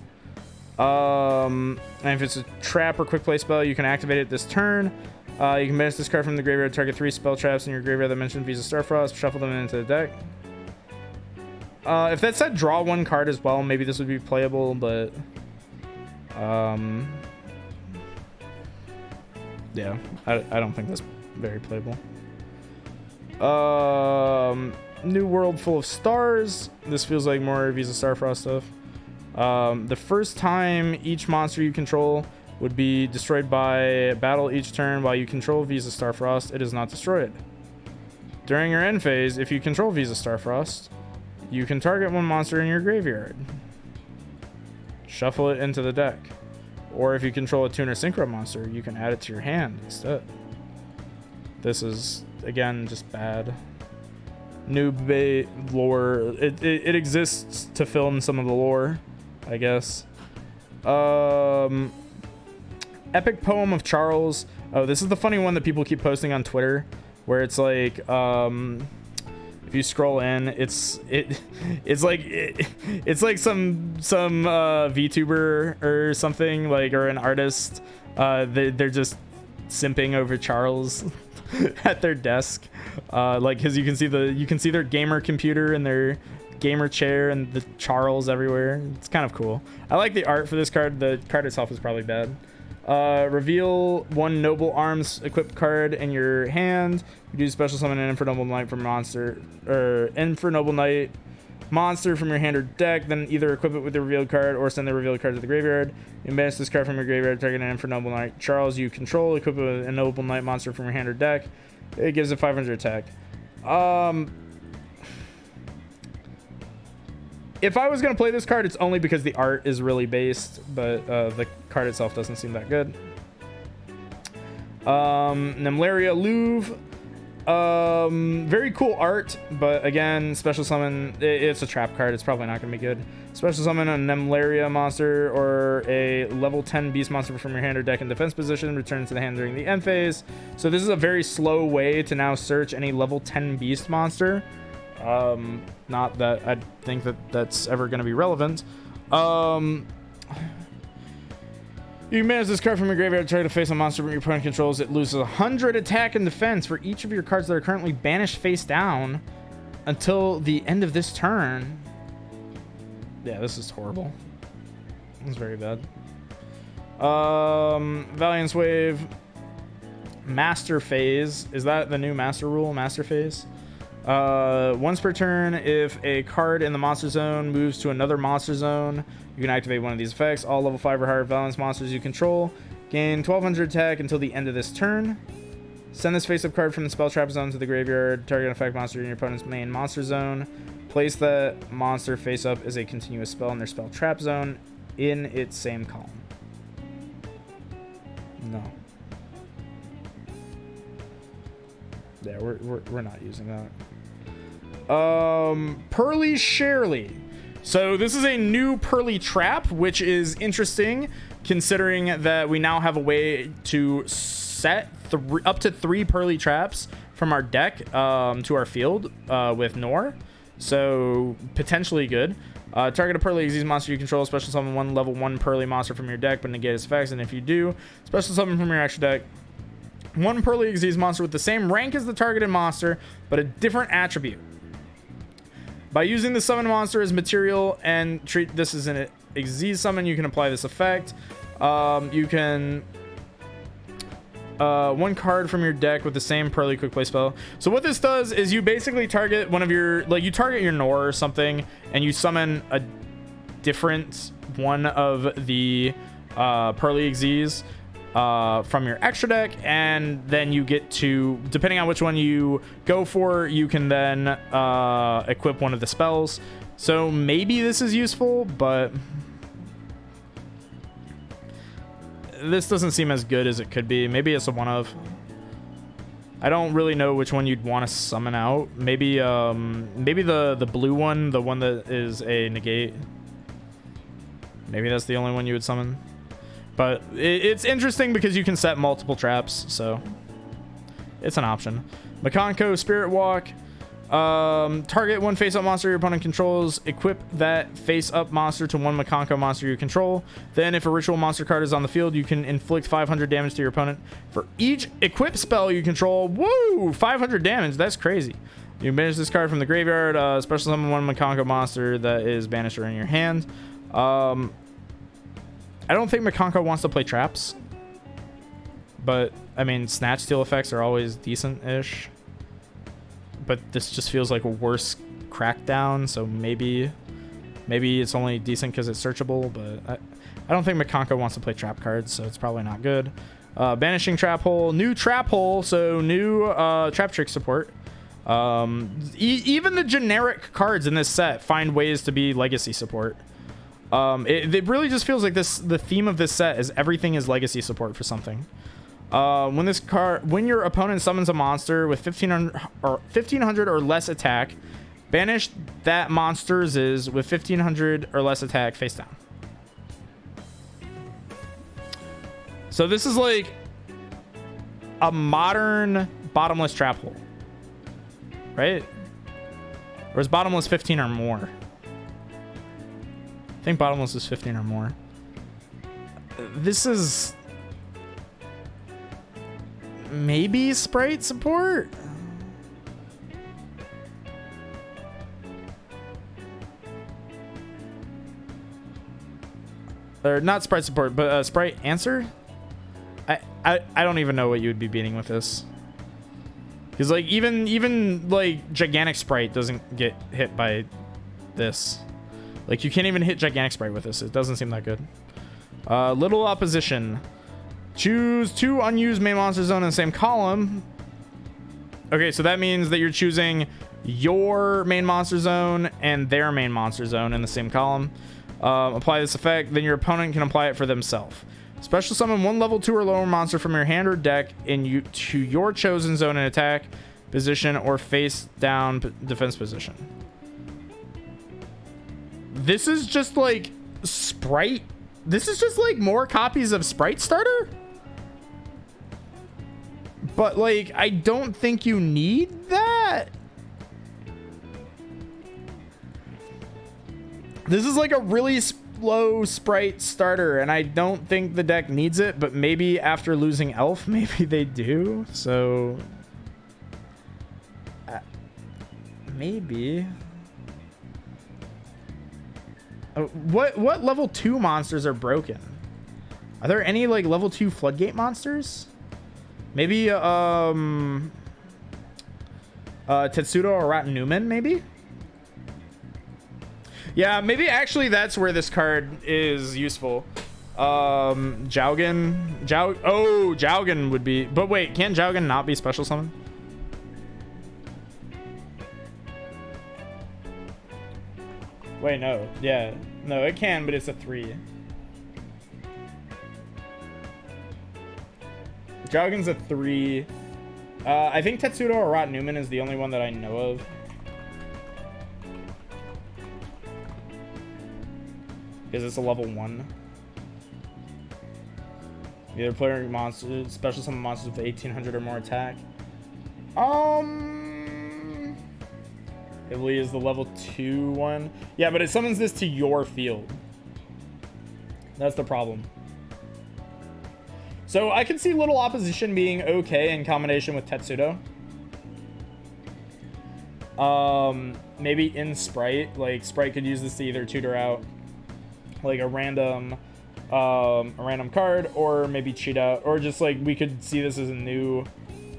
And if it's a trap or quick play spell, you can activate it this turn. You can banish this card from the graveyard. Target 3 spell traps in your graveyard that mention Visa Starfrost. Shuffle them into the deck. If that said draw 1 card as well, maybe this would be playable, but yeah, I don't think that's very playable. New World Full of Stars. This feels like more Visa Starfrost stuff. The first time each monster you control would be destroyed by battle each turn while you control Visa Starfrost, it is not destroyed. During your end phase, if you control Visa Starfrost, you can target one monster in your graveyard. Shuffle it into the deck. Or if you control a Tune or Synchro monster, you can add it to your hand instead. This is, again, just bad. New lore. It exists to fill in some of the lore, I guess. Epic Poem of Charles. Oh, this is the funny one that people keep posting on Twitter, where it's like, if If you scroll in, it's like some VTuber or something, like, or an artist. They're just simping over Charles at their desk, like, because you can see their gamer computer and their gamer chair and the Charles everywhere. It's kind of cool. I like the art for this card. The card itself is probably bad. Reveal one Noble Arms equipped card in your hand. You do special summon an Infernoble Knight from monster, or Infernoble Knight monster from your hand or deck, then either equip it with the revealed card or send the revealed card to the graveyard. You banish this card from your graveyard, target an Infernoble Knight Charles you control, equip it with a Noble Knight monster from your hand or deck. It gives it 500 attack. If I was going to play this card, it's only because the art is really based, but the card itself doesn't seem that good. Nemlaria Louvre. Very cool art, but again, special summon, it's a trap card. It's probably not going to be good. Special summon a Nemlaria monster or a level 10 beast monster from your hand or deck in defense position. Return to the hand during the end phase. So this is a very slow way to now search any level 10 beast monster. Not that I think that that's ever going to be relevant. You can manage this card from your graveyard, try to face a monster your opponent controls. It loses 100 attack and defense for each of your cards that are currently banished face down until the end of this turn. Yeah, this is horrible. This is very bad. Valiance Wave. Master Phase. Is that the new master rule? Master Phase? Once per turn, if a card in the monster zone moves to another monster zone, you can activate one of these effects. All level 5 or higher Valiance monsters you control gain 1200 attack until the end of this turn. Send this face-up card from the spell trap zone to the graveyard. Target effect monster in your opponent's main monster zone. Place that monster face-up as a continuous spell in their spell trap zone in its same column. No. Yeah, we're not using that. Pearly Shirley. So this is a new Pearly Trap, which is interesting considering that we now have a way to set up to 3 Pearly Traps from our deck to our field with Nor. So potentially good. Target a Pearly Xyz monster you control, special summon one level 1 Pearly monster from your deck, but negate its effects. And if you do, special summon from your extra deck one Pearly Xyz monster with the same rank as the targeted monster, but a different attribute. By using the summon monster as material and treat this as an Xyz summon, you can apply this effect. You can one card from your deck with the same Pearly quick play spell. So what this does is you basically target one of your, like, you target your Nor or something, and you summon a different one of the Pearly Xyz from your extra deck, and then you get to, depending on which one you go for, you can then equip one of the spells. So maybe this is useful, but this doesn't seem as good as it could be. Maybe it's a one of. I don't really know which one you'd want to summon out. Maybe maybe the blue one, the one that is a negate. Maybe that's the only one you would summon. But it's interesting because you can set multiple traps, so it's an option. Maconko, Spirit Walk. Target one face-up monster your opponent controls. Equip that face-up monster to one Maconko monster you control. Then, if a ritual monster card is on the field, you can inflict 500 damage to your opponent. For each equip spell you control, woo! 500 damage, that's crazy. You can banish this card from the graveyard. Special summon one Maconko monster that is banished or in your hand. I don't think Maconko wants to play traps, but I mean, Snatch Steal effects are always decent-ish, but this just feels like a worse crackdown, so maybe it's only decent because it's searchable, but I don't think Maconko wants to play trap cards, so it's probably not good. Banishing Trap Hole, new Trap Hole, so new Trap Trick support. Even the generic cards in this set find ways to be legacy support. It really just feels like the theme of this set is everything is legacy support for something. When your opponent summons a monster with 1500 or less attack, banish that monster's with 1500 or less attack face down. So this is like a modern bottomless trap hole, right? Or is bottomless 15 or more? I think bottomless is 15 or more. This is maybe sprite support. Or not sprite support, but sprite answer. I don't even know what you would be beating with this. Because like even like gigantic sprite doesn't get hit by this. Like you can't even hit gigantic sprite with this. It doesn't seem that good. Little opposition. Choose 2 unused main monster zone in the same column. Okay, so that means that you're choosing your main monster zone and their main monster zone in the same column. Apply this effect, then your opponent can apply it for themselves. Special summon 1 level 2 or lower monster from your hand or deck to your chosen zone in attack position or face down defense position. This is just like sprite. This is just like more copies of Sprite Starter. But like, I don't think you need that. This is like a really slow Sprite Starter, and I don't think the deck needs it, but maybe after losing Elf, maybe they do. So maybe. What level 2 monsters are broken? Are there any like level 2 floodgate monsters? Maybe Tetsudo or Ratnumen, maybe? Yeah, maybe actually that's where this card is useful. Jaugen would be, but wait, can Jaugen not be special summon? Wait, no. Yeah. No, it can, but it's a 3. Jaugen's a 3. I think Tetsudo or Ratnumen is the only one that I know of. Because it's a level 1. Either player monsters, special summon monsters with 1800 or more attack. Italy is the level 2 one. Yeah, but it summons this to your field. That's the problem. So I can see little opposition being okay in combination with Tetsudo. Maybe in Sprite, like Sprite could use this to either tutor out like a random card, or maybe cheat out, or just like we could see this as a new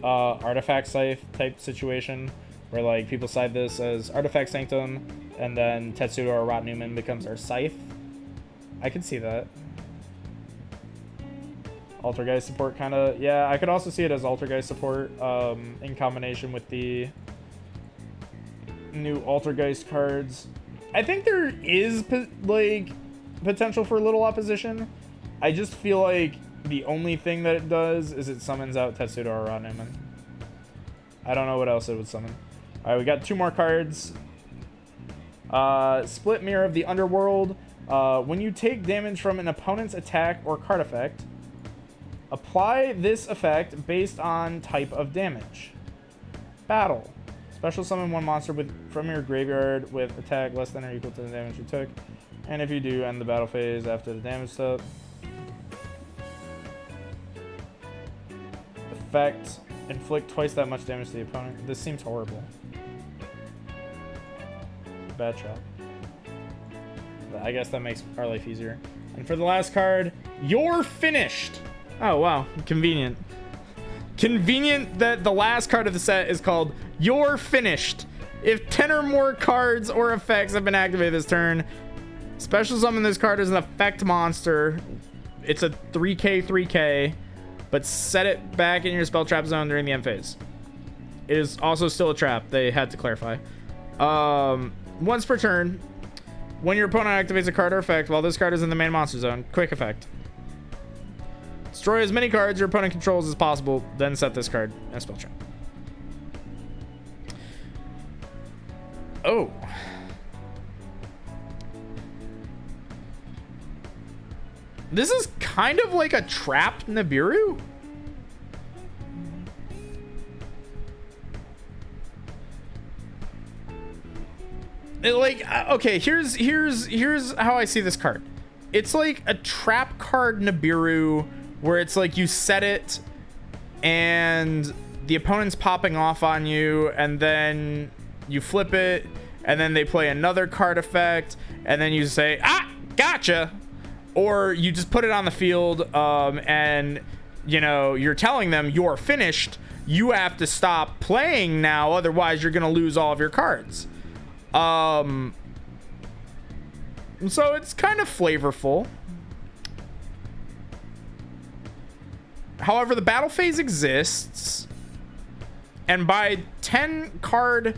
artifact scythe type situation where like people side this as artifact sanctum and then Tetsudo or Ratnumen becomes our scythe. I could see that. Altergeist support kind of, yeah, I could also see it as Altergeist support in combination with the new Altergeist cards. I think there is like potential for little opposition. I just feel like the only thing that it does is it summons out Tetsudo or Ratnumen. I don't know what else it would summon. All right, we got 2 more cards. Split Mirror of the Underworld. When you take damage from an opponent's attack or card effect, apply this effect based on type of damage. Battle. Special summon 1 monster from your graveyard with attack less than or equal to the damage you took. And if you do, end the battle phase after the damage step. Effect. Inflict twice that much damage to the opponent. This seems horrible. Bad trap. But I guess that makes our life easier. And for the last card, you're finished. Oh, wow. Convenient. Convenient that the last card of the set is called You're Finished. If 10 or more cards or effects have been activated this turn, special summon this card as an effect monster. It's a 3k, but set it back in your spell trap zone during the end phase. It is also still a trap. They had to clarify. Once per turn, when your opponent activates a card or effect while this card is in the main monster zone, quick effect. Destroy as many cards your opponent controls as possible, then set this card in a spell trap. Oh. This is kind of like a trapped Nibiru. Okay, here's how I see this card. It's like a trap card Nibiru, where it's like you set it and the opponent's popping off on you, and then you flip it, and then they play another card effect, and then you say, ah, gotcha. Or you just put it on the field, and you know, you're telling them you're finished. You have to stop playing now, otherwise you're gonna lose all of your cards. So it's kind of flavorful. However, the battle phase exists, and by 10 card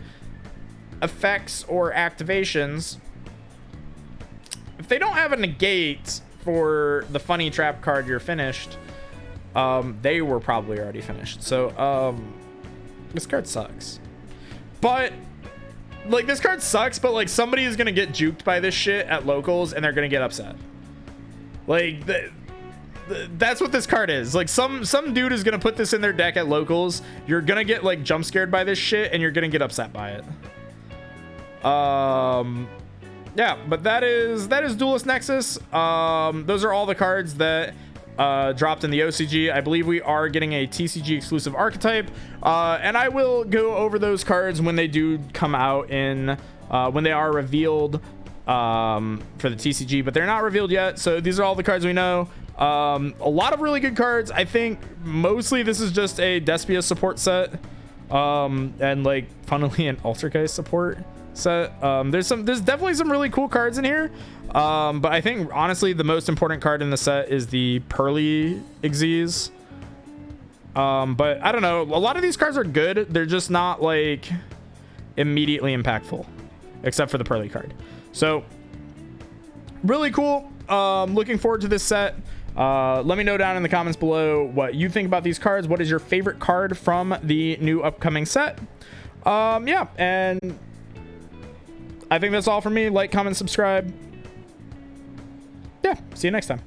effects or activations, if they don't have a negate for the funny trap card, you're finished. They were probably already finished. So this card sucks. But like, this card sucks, but like, somebody is gonna get juked by this shit at locals and they're gonna get upset. Like, that's what this card is. Like, some dude is gonna put this in their deck at locals. You're gonna get like jump scared by this shit and you're gonna get upset by it. Yeah, but that is Duelist Nexus. Those are all the cards that dropped in the OCG. I believe we are getting a TCG exclusive archetype, and I will go over those cards when they do come out in when they are revealed for the TCG, but they're not revealed yet. So these are all the cards we know. A lot of really good cards. I think mostly this is just a Despia support set, and like funnily an Altergeist support set. There's definitely some really cool cards in here, but I think honestly the most important card in the set is the Pearly Xyz. But I don't know, a lot of these cards are good, they're just not like immediately impactful, except for the Pearly card. So really cool. Looking forward to this set. Let me know down in the comments below what you think about these cards. What is your favorite card from the new upcoming set? Yeah, and I think that's all for me. Like, comment, subscribe. Yeah, see you next time.